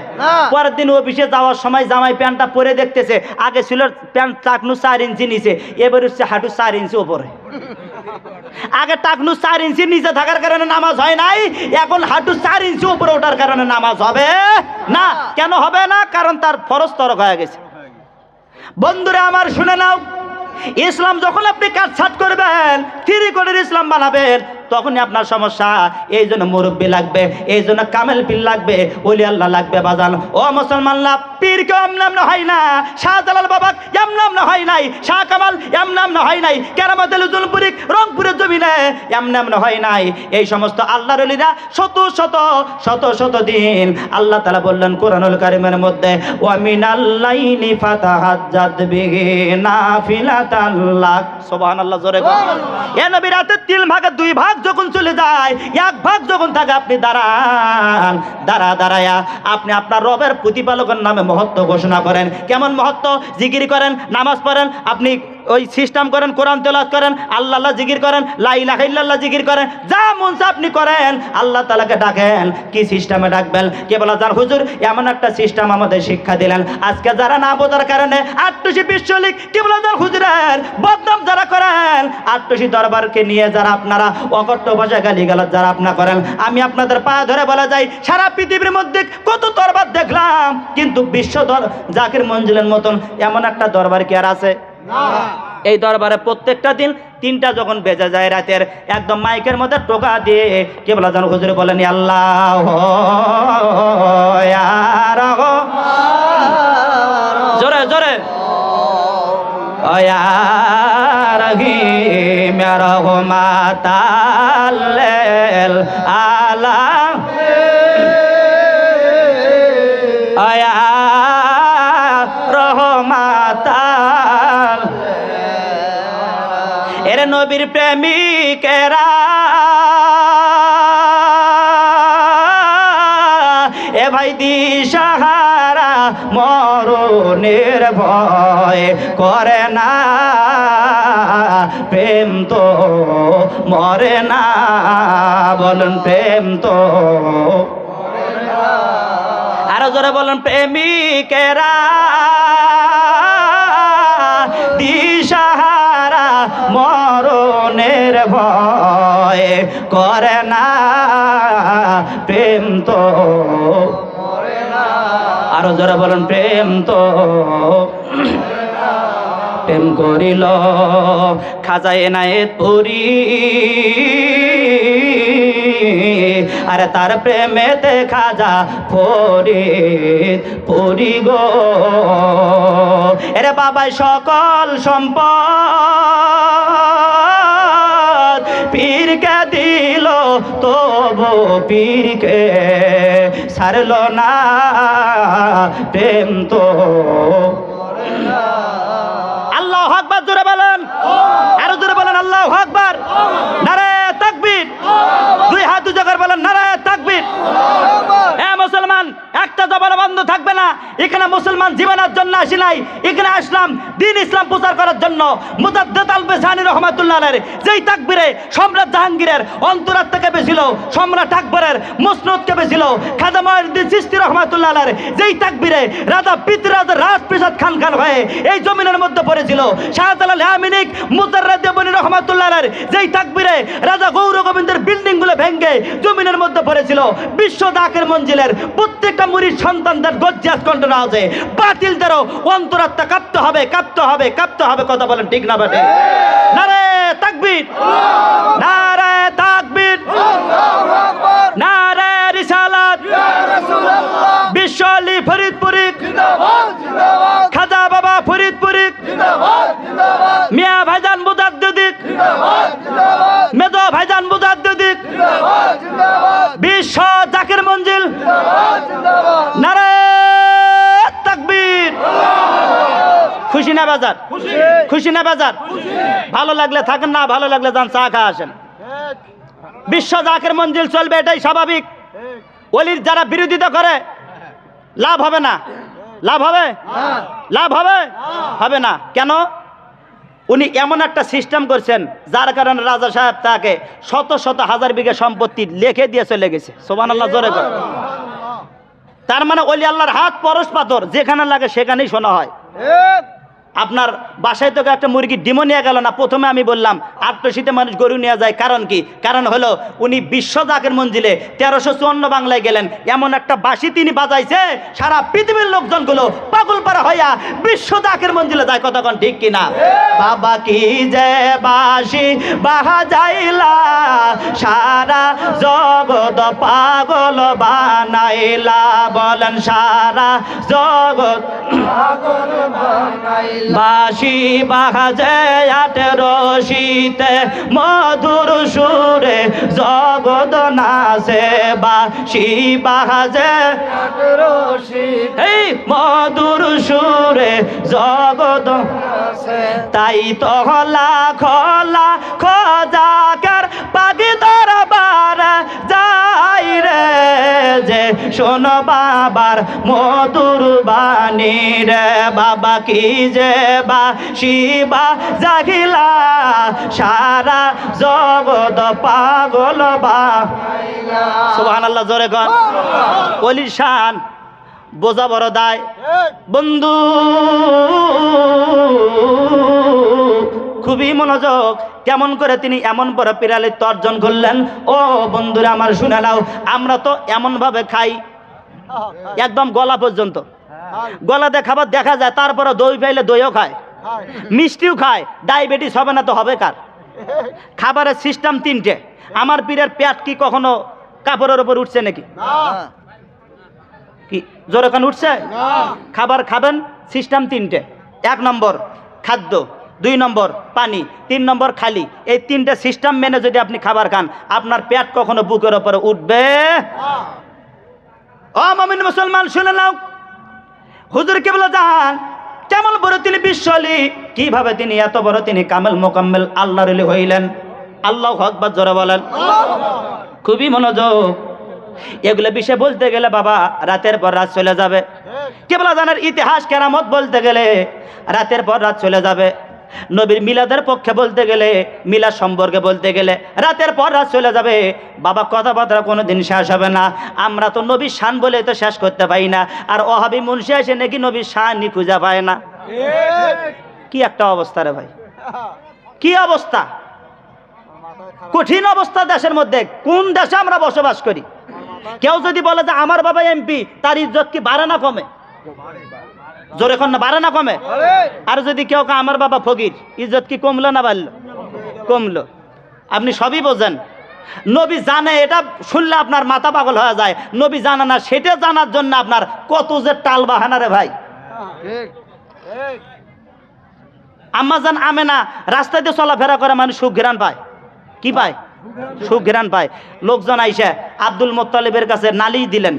পরের দিন অফিসে যাওয়ার সময় জামাই প্যান্টটা পরে দেখতেছে, আগে ছিল প্যান্ট টাকনু 4 ইঞ্চি নিচে, এবার হচ্ছে হাঁটু 4 ইঞ্চি উপরে। আগে টাকনু 4 ইঞ্চি নিচে থাকার কারণে নামাজ হয় নাই, এখন হাঁটু 4 ইঞ্চি উপরে ওঠার কারণে নামাজ হবে না। কেন হবে না? কারণ তার ফরজ তরক হয়ে গেছে। বন্ধুরা আমার শুনে নাও, ইসলাম যখন আপনি কাটছাট করবেন, থ্রি কোণের ইসলাম বানাবেন, তখনই আপনার সমস্যা। এই জন্য মুরব্বী লাগবে, এই জন্য কামেল পীর লাগবে, ওলি আল্লাহ লাগবে। বাজান ও মুসলমানরা, পীর কেউ এমন হয় না, শাহজালাল বাবা এমন হয় নাই, শাহ কামাল এমন হয় নাই, কেরামতুল জুলপুরি রংপুরের জমিনে এমন হয় নাই। এই সমস্ত আল্লাহর ওলিরা শত দিন আল্লাহ তাআলা বললেন কোরআনুল কারীমের মধ্যে, ওয়া মিনাল লাইলি ফাতাহাজ্জাদ বিহি নাফিলাতান লাক। সুবহানাল্লাহ, জোরে বলুন। এ নবী রাতের 3 ভাগের 2 ভাগ যখন চলে যায়, 1 ভাগ যখন থাকে, আপনি দাঁড়ান, দাঁড়ায়া আপনি আপনার রবের প্রতিপালকের নামে মহত্ব ঘোষণা করেন। কেমন মহত্ব? জিকির করেন, নামাজ পড়েন, আপনি ওই সিস্টেম করেন, কোরআন তেলাওয়াত করেন, আল্লাহ জিকির করেন, লা ইলাহা ইল্লাল্লাহ জিকির করেন, যা মন চায় আপনি করেন। আল্লাহ তাআলাকে ডাকেন। কি সিস্টেমে ডাকবেন? কে বলা যান হুজুর এমন একটা সিস্টেম আমাদের শিক্ষা দিলেন, আজকে যারা না বোঝার কারণে ৮০ বিশ্বলিক কে বলা যান হুজুরের বদনাম যারা করেন, ৮০ দরবারকে নিয়ে যারা আপনারা অকট্য ভাষা গালিগালাজ যারা আপনা করেন, আমি আপনাদের পা ধরে বলা যাই, সারা পৃথিবীর মধ্যে কত দরবার দেখলাম, কিন্তু বিশ্ব জাকির মঞ্জিলের মতন এমন একটা দরবার কি আর আছে? এই দরবারে প্রত্যেকটা দিন 3টা যখন বেজে যায় রাতের, একদম মাইকের মধ্যে টোকা দিয়ে কে বলা জানো হুজুরে বলেন, আল্লাহ জোরে জোরে, এর নবীর প্রেমিকেরা এ ভাই দিশাহারা মরণের ভয় করে না, প্রেম তো মরে না। বলুন প্রেম তো, আরো জোরে বলুন, প্রেমিকেরা দিশাহারা মরণের ভয় করে না, প্রেম তো মরে না। আরো জোরে বলুন, প্রেম তো প্রেম করিল খাজা এনায়েত পুরী, আরে তার প্রেমেতে খাজা ফরিদ পুরি গো। এরে বাবাই সকল সম্পদ পীরকে দিল, তবু পীরকে ছাড়ল না, প্রেম তো। আল্লাহু আকবার, জোরে বলেন, আরো জোরে বলেন আল্লাহু আকবার। নারায়ে তাকবীর, 2 হাত উঁচু করে বলেন নারায়ে তাকবীর। এ মুসলমান, একটা জবান বন্ধ থাকবে না। এখানে মুসলমান জীবনের জন্য আসি নাই, এখানে আসলাম দিন ইসলাম প্রচার করার জন্য। মুজাদ্দিদ আল বেসানি রহমাতুল্লাহ আলাইহি যেই তাকবীরে সম্রাট জাহাঙ্গীরের অন্তরাত্মা কেঁপেছিল, সম্রাট আকবরের মুসনদ কেঁপেছিল, খাজা মুঈনুদ্দিন চিশতি রহমাতুল্লাহ আলাইহি যেই তাকবীরে রাজা পিতরাজ রাজপ্রাসাদ খান হয়ে এই জমিনের মধ্যে পড়েছিল, শাহজালাল আমিনিক মুজাররদ ইবনে রহমাতুল্লাহ আলাইহি যেই তাকবীরে রাজা গৌর গোবিন্দের বিল্ডিংগুলো ভেঙে জমিনের মধ্যে পড়েছিল, বিশ্ব জাকির মঞ্জিলের প্রত্যেকটা মুরিদ সন্তানদের গজ্জাত কণ্ঠনা আছে, বাতিলদেরও অন্তরাত্মা কাঁপতে হবে, কাঁপতে হবে, কাঁপতে হবে। কথা বলেন ঠিক না বেটে? নারায়ে তাকবীর, নারায়ে তাকবীর, নারায়ে রিসালাত, বিশ্ব আলী ফরিদপুরি জিন্দাবাদ, খাজা বাবা ফরিদপুরি জিন্দাবাদ, মিয়া ভাইজান মুজাদ্দিদি জিন্দাবাদ, মেজো ভাইজান মুজাদ্দিদি জিন্দাবাদ, বিশ্ব জাকির মঞ্জিল জিন্দাবাদ, নারায়ে তাকবীর। খুশি না বাজার? খুশি না বাজার? ভালো লাগলে থাকেন, না ভালো লাগলে যান চা খা আসেন। বিশ্ব জাকির মঞ্জিল চলবে, এটাই স্বাভাবিক। ওলির যারা বিরোধিতা করে লাভ হবে না, লাভ হবে, লাভ হবে, হবে না। কেন? উনি এমন একটা সিস্টেম করছেন যার কারণে রাজা সাহেব তাকে শত শত হাজার বিঘা সম্পত্তি লিখে দিয়ে চলে গেছে। সুবহানাল্লাহ, জোরে করে। তার মানে ওলি আল্লাহর হাত পরশ পাথর, যেখানে লাগে সেখানেই শোনা হয়। আপনার বাসায় তো একটা মুরগির ডিমও নিয়ে গেল না। প্রথমে আমি বললাম আটশীতে মানুষ গরু নিয়ে যায়, কারণ কি? কারণ হলো উনি বিশ্ব জাকের মঞ্জিলে 1354 বাংলায় গেলেন, এমন একটা বাঁশি তিনি বাজাইছে সারা পৃথিবীর লোকজনগুলো পাগল পারা হইয়া বিশ্ব জাকের মঞ্জিলে যায়। কতক্ষণ ঠিক কিনা? বাবা কি যে বাঁশি বাজাইলা, সারা জগৎ পাগল বানাইলা। বলেন সারা জগৎ পাগল বানাইলা। বাঁশি বাজে 18শীতে মধুর সুরে জগৎ নাচে। বাঁশি বাজে 18শীতে এই মধুর সুরে জগৎ নাচে। তাই তো লাখ লাখ জাকের পাগি দরবার যাই রে, যে শোনো বাবার মধুর বাণী রে। বাবা কি যে বাঁশি বাজাইলা, সারা জগৎ পাগল বানাইলা। সুবহানাল্লাহ, জোরে কর। ওলির শান বোঝা বড় দায়। বন্ধু খুবই মনোযোগ, কেমন করে তিনি এমন বড় পিরালির তর্জন করলেন। ও বন্ধুরা আমার শুনে নাও, আমরা তো এমন ভাবে খাই একদম গলা পর্যন্ত, গলাতে খাবার দেখা যায়, তারপরে দই পাইলে দইও খায়, মিষ্টিও খায়। ডায়াবেটিস হবে না তো হবে কার? খাবারের সিস্টেম তিনটে। আমার পীরের পেট কি কখনো কাপড়ের উপর উঠছে নাকি? কি জোরে কান উঠছে? খাবার খাবেন, সিস্টেম তিনটে। 1 নম্বর খাদ্য, 2 নম্বর পানি, 3 নম্বর খালি। এই তিনটে সিস্টেম মেনে যদি আপনি খাবার খান, আপনার পেট কখনো বুকের উপরে উঠবে। ও মুমিন মুসলমান শুনে নাও, হুজুর কেবলা জাহান কেমন বড় তিনি বিশ্বলি, কিভাবে তিনি এত বড় তিনি কামেল মোকাম্মেল আল্লাহর ওলি হইলেন। আল্লাহু আকবার, জোরে বলেন। খুবই মনোযোগ। এগুলো বিষয়ে বলতে গেলে বাবা রাতের পর রাত চলে যাবে। কেবলা জানার ইতিহাস কেরামত বলতে গেলে রাতের পর রাত চলে যাবে। নবীর মিলাদের পক্ষে বলতে গেলে, মিলাদ সম্পর্কে বলতে গেলে রাতের পর রাত চলে যাবে। বাবা কথাবার্তা কোনোদিন শেষ হবে না। আমরা তো নবীর শান বলে তো শেষ করতে পারি না, আর ওহাবি মুন্সি এসে নাকি নবীর শানই খুঁজে পায় না। কি একটা অবস্থা রে ভাই, কি অবস্থা, কঠিন অবস্থা দেশের মধ্যে। কোন দেশে আমরা বসবাস করি? কেউ যদি বলে যে আমার বাবা এমপি, তার ইজ্জত কি বাড়ে না কমে? জোরে এখন না, বাড়ে না কমে? আর যদি কেউ আমার বাবা ফকির, ইজ্জত কি কমলো না বাড়লো? কমলো। আপনি সবই বোঝেন। নবী জানে, এটা শুনলে আপনার মাথা পাগল হয়ে যায়। নবী জানে না, সেটা জানার জন্য আপনার কত যে টাল বাহানা রে ভাই। আম্মা জান আমেনা রাস্তায় দিয়ে চলাফেরা করে মানুষ সুখ ঘেরান পায়। কি পায়? সুখ ঘেরান পায়। লোকজন আইসা আব্দুল মুত্তালিবের কাছে নালি দিলেন,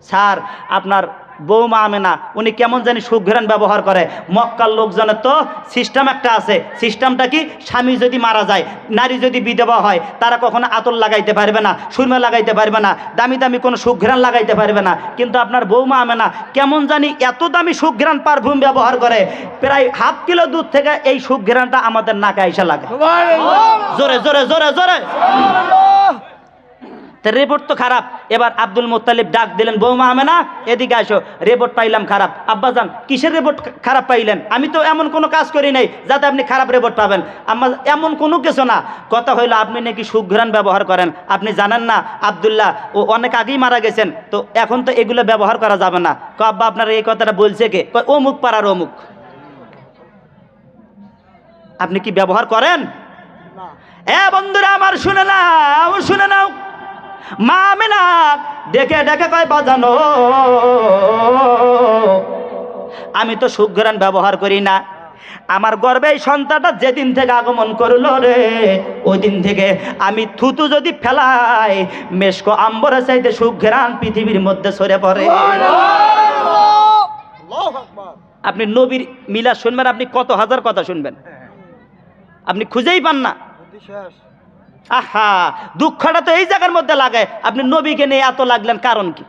স্যার আপনার বৌমা আমেনা উনি কেমন জানি সুখ ঘেরান ব্যবহার করে। মক্কার লোকজনের তো সিস্টেম একটা আছে। সিস্টেমটা কি? স্বামী যদি মারা যায়, নারী যদি বিধবা হয়, তারা কখনো আতর লাগাইতে পারবে না, সুরমা লাগাইতে পারবে না, দামি দামি কোনো সুখ ঘেরান লাগাইতে পারবে না। কিন্তু আপনার বৌমা আমেনা কেমন জানি এত দামি সুখ ঘেরান পারফিউম ব্যবহার করে, প্রায় ½ কিলো দূর থেকে এই সুখ ঘেরানটা আমাদের নাকে আইসা লাগে। জোরে জোরে জোরে জোরে। রিপোর্ট তো খারাপ। এবার আব্দুল মুত্তালিব ডাক দিলেন, বৌমা আমেনা এদিকে আসো, রিপোর্ট পাইলাম খারাপ। আব্বাজান কিসের রিপোর্ট খারাপ পাইলেন? আমি তো এমন কোনো কাজ করি নাই যাতে আপনি খারাপ রিপোর্ট পাবেন। আম্মা এমন কোনো কিছু না, কথা হইলো আপনি নাকি সুখ ঘেরান ব্যবহার করেন। আপনি জানেন না আব্দুল্লাহ ও অনেক আগেই মারা গেছেন, তো এখন তো এগুলো ব্যবহার করা যাবে না। আব্বা আপনার এই কথাটা বলছে কে? অমুক পাড়ার অমুক। আপনি কি ব্যবহার করেন? এ বন্ধুরা আমার শুনে নাও, শুনে নাও। মা আমেনা ডেকে ডেকে কয়, বাজানো আমি তো সুখ ঘেরান ব্যবহার করি না। আমার গর্বে এই সন্তানটা যেদিন থেকে আগমন করলো রে, ওই দিন থেকে আমি থুতু যদি ফেলাই, মেশকো আম্বরের চাইতে সুখ ঘেরান পৃথিবীর মধ্যে সরে পড়ে। আপনি নবীর মিলাদ শুনবেন, আপনি কত হাজার কথা শুনবেন, আপনি খুঁজেই পান না। আহা, দুঃখটা তো এই জায়গার মধ্যে লাগে। আপনি নবীকে নিয়ে এত লাগলেন, কারণ কি?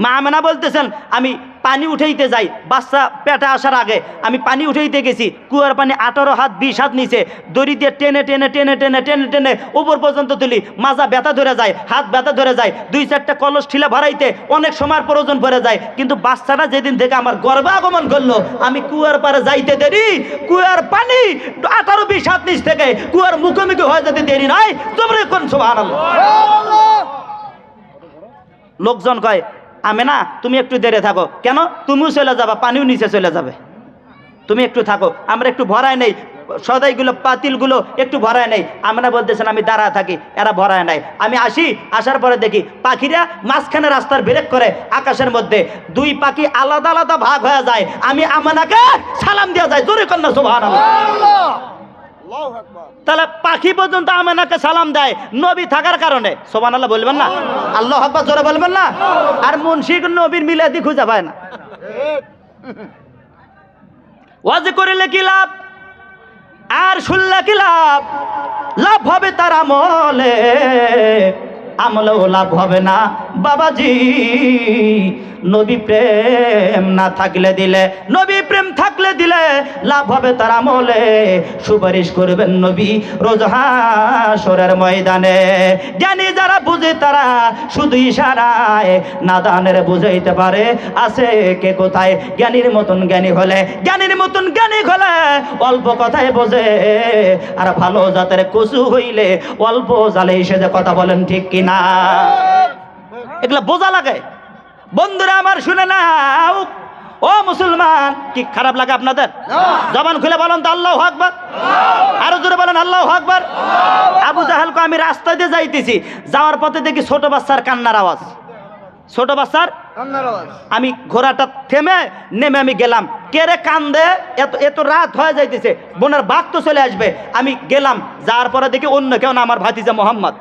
মা আমেনা বলতেছেন, আমি পানি উঠাইতে যাই, বাচ্চা পেটে আসার আগে আমি পানি উঠাইতে গেছি, কুয়ার পানি 18 হাত 20 হাত নিচে, দড়ি দিয়ে টেনে টেনে টেনে টেনে টেনে টেনে উপর পর্যন্ত তুলি, মাজা ব্যথা ধরে যায়, হাত ব্যথা ধরে যায়, 2-4টা কলস ঠিলা ভরাইতে অনেক সময়ের প্রয়োজন পড়ে যায়। কিন্তু বাচ্চাটা যেদিন থেকে আমার গর্ভে আগমন করলো, আমি কুয়ার পারে যাইতে দেরি, কুয়ার পানি 18-20 হাত নিচ থেকে কুয়ার মুখোমুখি হয়ে যেতে দেরি নাই। তোমরা কোন সুবহানাল্লাহ। লোকজন কয়, আমেনা তুমি একটু দেরে থাকো। কেন? তুমিও চলে যাবা, পানিও নিচে চলে যাবে, তুমি একটু থাকো, আমরা একটু ভরায় নেই, সদাইগুলো পাতিলগুলো একটু ভরায় নেই। আমেনা বলতেছেন, আমি দাঁড়া থাকি, এরা ভরায় নাই। আমি আসি, আসার পরে দেখি পাখিরা মাঝখানে রাস্তার ব্রেক করে, আকাশের মধ্যে 2 পাখি আলাদা আলাদা ভাগ হয়ে যায়। আমি আমেনাকে সালাম দেওয়া যায়, জোরে কন্যা সুবহানাল্লাহ। তাহলে পাখি পর্যন্ত আমেনাকে সালাম দেয় নবী থাকার কারণে। সুবহানাল্লাহ বলবেন না? আল্লাহু আকবার জোরে বলবেন না? আর মুনশিক নবীর মিলাদি খুঁজে পায় না। ওয়াজ করিলে কি লাভ আর শুনলে কি লাভ? লাভ হবে তার আমলে, আমলেও লাভ হবে না বাবাজি নবী প্রেম না থাকলে দিলে। নবী প্রেম থাকলে দিলে লাভ হবে তার আমলে, সুপারিশ করবেন নবী রোজ হাশরের ময়দানে। জ্ঞানী যারা বুঝে তারা শুধু ইশারায়, নাদানের বুঝাইতে পারে আছে কে কোথায়। জ্ঞানীর মতন জ্ঞানী হলে, জ্ঞানীর মতন জ্ঞানী হলে অল্প কথায় বোঝে, আর ভালো জাতের কচু হইলে অল্প জালে এসে যে কথা বলেন, ঠিক কিনা? এগুলা বোঝা লাগে। বন্ধুরা আমার শুনে নাও, ও মুসলমান, কি খারাপ লাগে আপনাদের? জবান খুলে বলেন তো আল্লাহু আকবার, আরো জোরে বলেন আল্লাহু আকবার। আবু জাহেলকে আমি রাস্তা দিয়ে যাইতেছি, যাওয়ার পথে দেখি ছোট বাচ্চার কান্নার আওয়াজ, ছোট বাচ্চার কান্নার আওয়াজ। আমি ঘোড়াটা থেমে নেমে আমি গেলাম, কে রে কান্দে? এত রাত হয়ে যাইতেছে, বোনের বাঘ তো চলে আসবে। আমি গেলাম, যাওয়ার পরে দেখি অন্য কেউ না, আমার ভাতিজা মোহাম্মদ।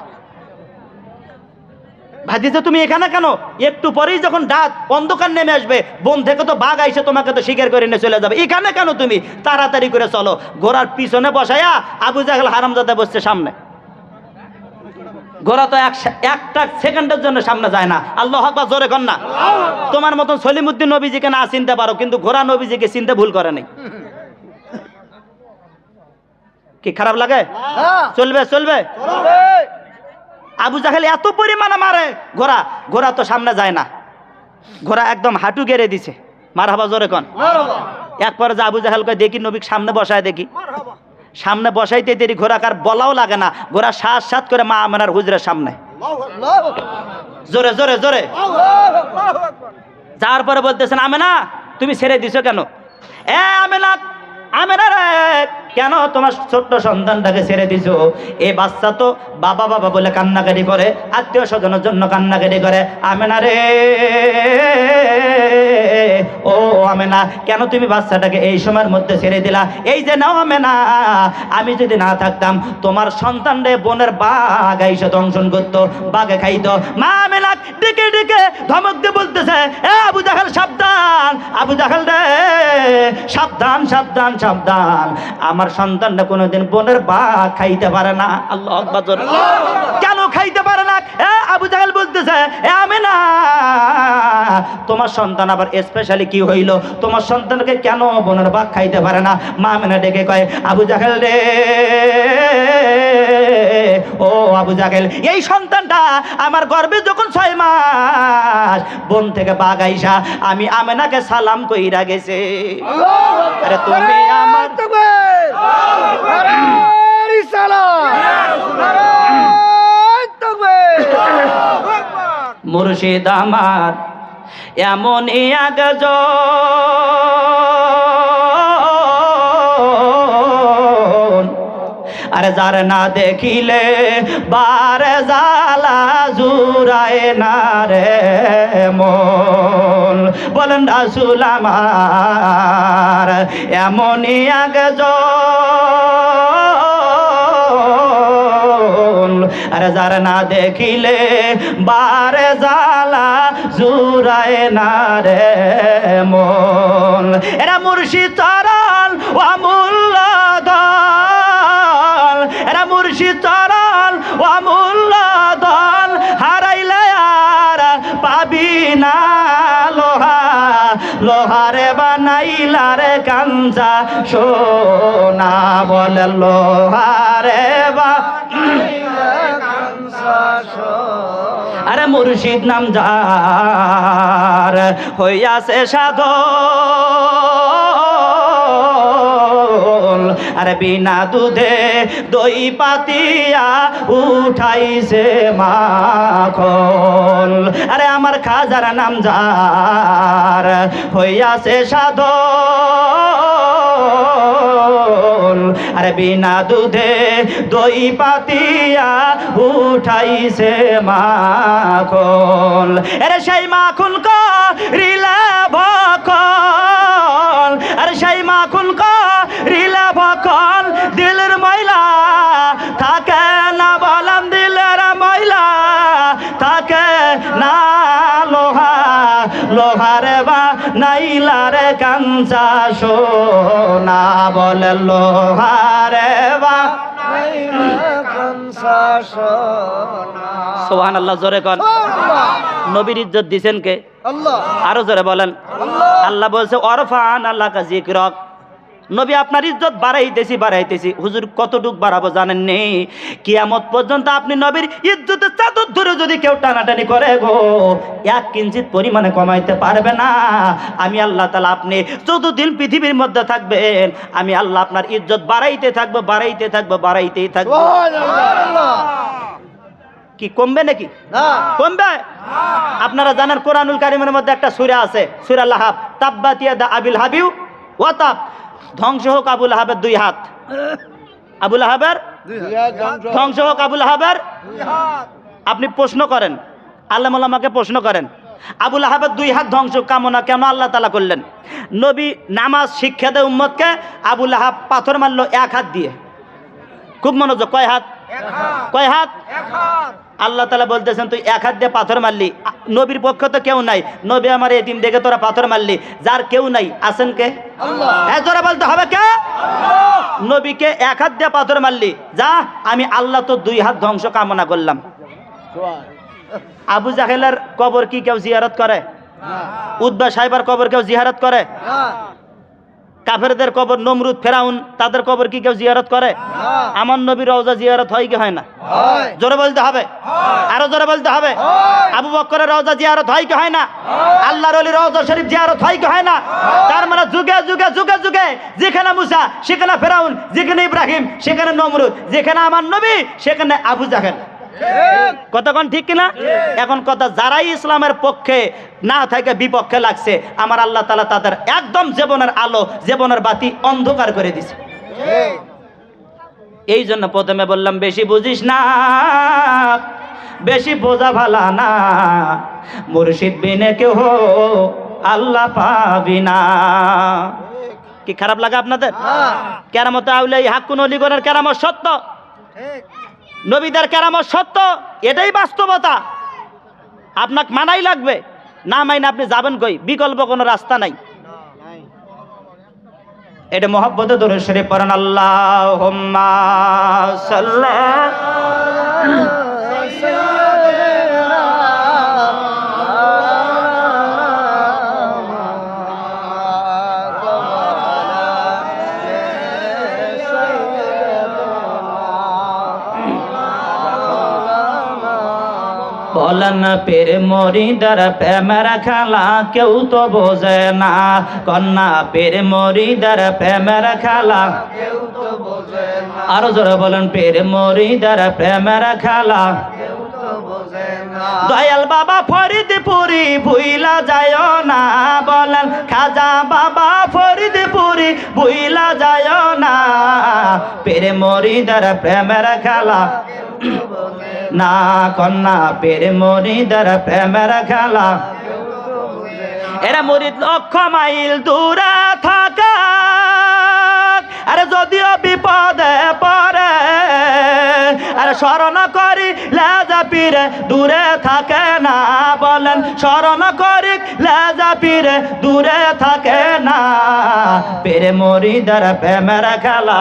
ভাতিজা তুমি এখানে কেন? একটু পরেই যখন রাত অন্ধকার নেমে আসবে, বন থেকে তো বাঘ আইসে তোমাকে তো শিকার করে নিয়ে চলে যাবে, এখানে কেন তুমি? তাড়াতাড়ি করে চলো। ঘোড়ার পিছনে বসাইয়া আবু জাহেল হারামজাদা বসছে সামনে। ঘোড়া তো একটা সেকেন্ডের জন্য সামনে যায় না। আল্লাহু আকবার জোরে কর না। তোমার মতন সলিমুদ্দিন নবীজিকে না চিনতে পারো, কিন্তু ঘোড়া নবীজিকে চিনতে ভুল করে নাই। কি খারাপ লাগে? চলবে চলবে। আবু জাহেল এত পরিমাণে মারে ঘোড়া, ঘোড়া তো সামনে যায় না, ঘোড়া একদম হাঁটু গেড়ে দিছে। মারহাবা জোরে কন। একবার যে আবু জাহেল কয়, দেখি নবীকে সামনে বসায় দেখি। সামনে বসাইতে দেরি, ঘোড়াকার বলাও লাগে না, ঘোড়া সাত সাত করে মা আমেনার হুজুরের সামনে, জোরে জোরে জোরে। যাওয়ার পরে বলতেছেন, আমেনা তুমি ছেড়ে দিছো কেন? এ আমেনা, আমেনা রে, কেন তোমার ছোট্ট সন্তানটাকে ছেড়ে দিছো? এই বাচ্চা তো বাবা বাবা বলে কান্নাকাটি করে, আত্মীয় স্বজনের জন্য কান্নাকাটি করে। আমেনা রে, ও আমেনা, কেন তুমি বাচ্চাটাকে এই সময়ের মধ্যে ছেড়ে দিলা? এই যে নাও আমেনা, আমি যদি না থাকতাম তোমার সন্তান রে বনের বাঘ এসে দংশন করতো, বাঘে খাইতো। মা আমেনা ডেকে ডেকে ধমক দিয়ে বলতেছে, এ আবু জাহেল সাবধান, আবু জাহেল রে সাবধান সাবধান সাবধান, আমার সন্তানটা কোনোদিন বনের বাঘ খাইতে পারে না। আল্লাহু আকবার। কেন খাইতে পারে না? আবু জাহেল বলতেছে, এ আমেনা, তোমার সন্তান আবার স্পেশালি কি হইল? তোমার সন্তানকে কেন বনের বাঘ খাইতে পারে না? মা আমেনা ডেকে কয়, আবু জাহেল রে, ও আবু জাহেল, এই সন্তানটা আমার গর্ভে যখন 6 মাস, বন থেকে বাঘ আইসা আমি আমেনাকে সালাম কইরা গেছে। আরে তুমি আমার মুর্শিদ আমার এমনই একজন, আরে যার না দেখিলে বারে জালা জুরায় না রে মন। বলেন রাসূল আমার এমনই একজন, আরে যার না দেখিলে বারে জালা জুরায় না রে মন। এরা মুর্শিদ চরণ ও আমূল্য দল, এরা মুর্শিদ চরণ অমূল্য ধন হারাইলে আর পাবি না লোহা লোহারে বানাইলারে কাঞ্চা সোনা বলে লোহারে আরে মুর্শিদ নাম যার হইয়াছে সাধু আরে বিনা দুধে দই পাতিয়া উঠাইছে মাখন আরে আমার খাজার নাম যার হইয়াছে সাধু আরে বিনা দুধে দই পাতিয়া উঠাইছে মাখন আরে সেই মাখন করিলে ভখন আরে সেই মাখন করিলে ভখন দিলের ময়লা থাকে না বললাম দিলের ময়লা থাকে না লোহা লোহারে বা নাইলারে কাঞ্চা সোনা বলে লোহারে বা সুবহানাল্লাহ জোরে কোন নবীর ইজ্জত দিবেন কে আল্লাহ আরো জোরে বলেন আল্লাহ বলছে ওরফান আল্লাহ কা যিকরক নবী আপনার ইজ্জত বাড়াইতেছি হুজুর কতটুক বাড়াবো জানেন নেই কিয়ামত পর্যন্ত আপনি নবীর ইজ্জতের চাদর ধরে যদি কেউ টানাটানি করে গো এক কিঞ্চিত পরিমাণে কমাইতে পারবে না আমি আল্লাহ তাআলা আপনি যতদিন পৃথিবীর মধ্যে থাকবেন আমি আল্লাহ আপনার ইজ্জত বাড়াইতেই থাকবো কি কমবে নাকি না কমবে আপনারা জানেন কোরআনুল কারীমের মধ্যে একটা সূরা আছে সূরা লাহাব তাব্বাত ইয়াদা আবিল হাবিউ ওয়া তাব ধ্বংস হোক আবুল আহাবের দুই হাত আবুল আহাবের ধ্বংস হোক আবুল আহাবের আপনি প্রশ্ন করেন আল্লাহ মাওলামাকে প্রশ্ন করেন আবুল আহাবের দুই হাত ধ্বংস কামনা কেন আল্লাহ তাআলা করলেন নবী নামাজ শিক্ষা দেয় উম্মতকে আবুল আহাব পাথর মারলো এক হাত দিয়ে খুব মনোযোগ কয় হাত আল্লাহ তাআলা বলতেছেন তুই এক হাত দিয়ে পাথর মারলি নবীর পক্ষ তো কেউ নাই নবী আমার এতিম দেখে তোরা পাথর মারলি যার কেউ নাই আছেন কে আল্লাহ হ্যাঁ জোরে বলতে হবে কে আল্লাহ নবীকে এক হাত দিয়ে পাথর মারলি যা আমি আল্লাহ তো দুই হাত ধ্বংস কামনা করলাম আবু জাহেলের কবর কি কেউ জিয়ারত করে না উতবা সাহেবের কবর কেউ জিয়ারত করে না কাফেরদের কবর নমরুদ ফেরাউন তাদের কবর কি কেউ জিয়ারত করে আমার নবীর রওজা জিয়ারত হয় কি হয় না জোরে বলতে হবে আরো জোরে বলতে হবে আবু বকরের রওজা জিয়ারত হয় কি হয় না আল্লাহর ওলির রওজা শরীফ জিয়ারত হয় কি হয় না তার মানে যুগে যুগে যুগে যুগে যেখানে মুসা সেখানে ফেরাউন যেখানে ইব্রাহিম সেখানে নমরুদ যেখানে আমার নবী সেখানে আবু জাহেল কতক্ষণ ঠিক কিনা এখন কথা যারাই ইসলামের পক্ষে না থাকে বিপক্ষে লাগছে আমার আল্লাহ তাআলা তাদের একদম জীবনের আলো জীবনের বাতি অন্ধকার করে দিছে এই জন্য প্রথমে বললাম বেশি বুঝিস না বেশি বোঝা ভালা না মুর্শিদ বিনে কেউ আল্লাহ পাবি না কি খারাপ লাগে আপনাদের কেরামত আউলিয়া হাক্কুন ওলিগণের কেরামত সত্য নবীদের কেরামত সত্য এটাই বাস্তবতা আপনাকে মানাই লাগবে না মাইনে আপনি যাবেন কই বিকল্প কোনো রাস্তা নাই এটা মহব্বতে দরুদ শরীফ পড়েন আল্লাহুম্মা সাল্লি বলেন পীর মুরিদার প্রেমের খেলা কেউ তো বোঝে না কন্যা পীর মুরিদার প্রেমের খেলা কেউ তো বোঝে না আরো জোরে বলেন পীর মুরিদার প্রেমের খেলা কেউ তো বোঝে না দয়াল বাবা ফরিদপুরি ভুইলা যায় না বলেন খাজা বাবা ফরিদপুরি ভুইলা যায় না পীর মুরিদার প্রেমের খেলা না কন্যা পীর মুরিদার প্রেমের খেলা এরা মুরিদ লক্ষ মাইল দূরে থাকা আরে যদিও বিপদে পড়ে আরে স্মরণ করি লেজা পীরে দূরে থাকে না বলেন স্মরণ করি লেজা পীরে দূরে থাকে না পীর মুরিদার প্রেমের খেলা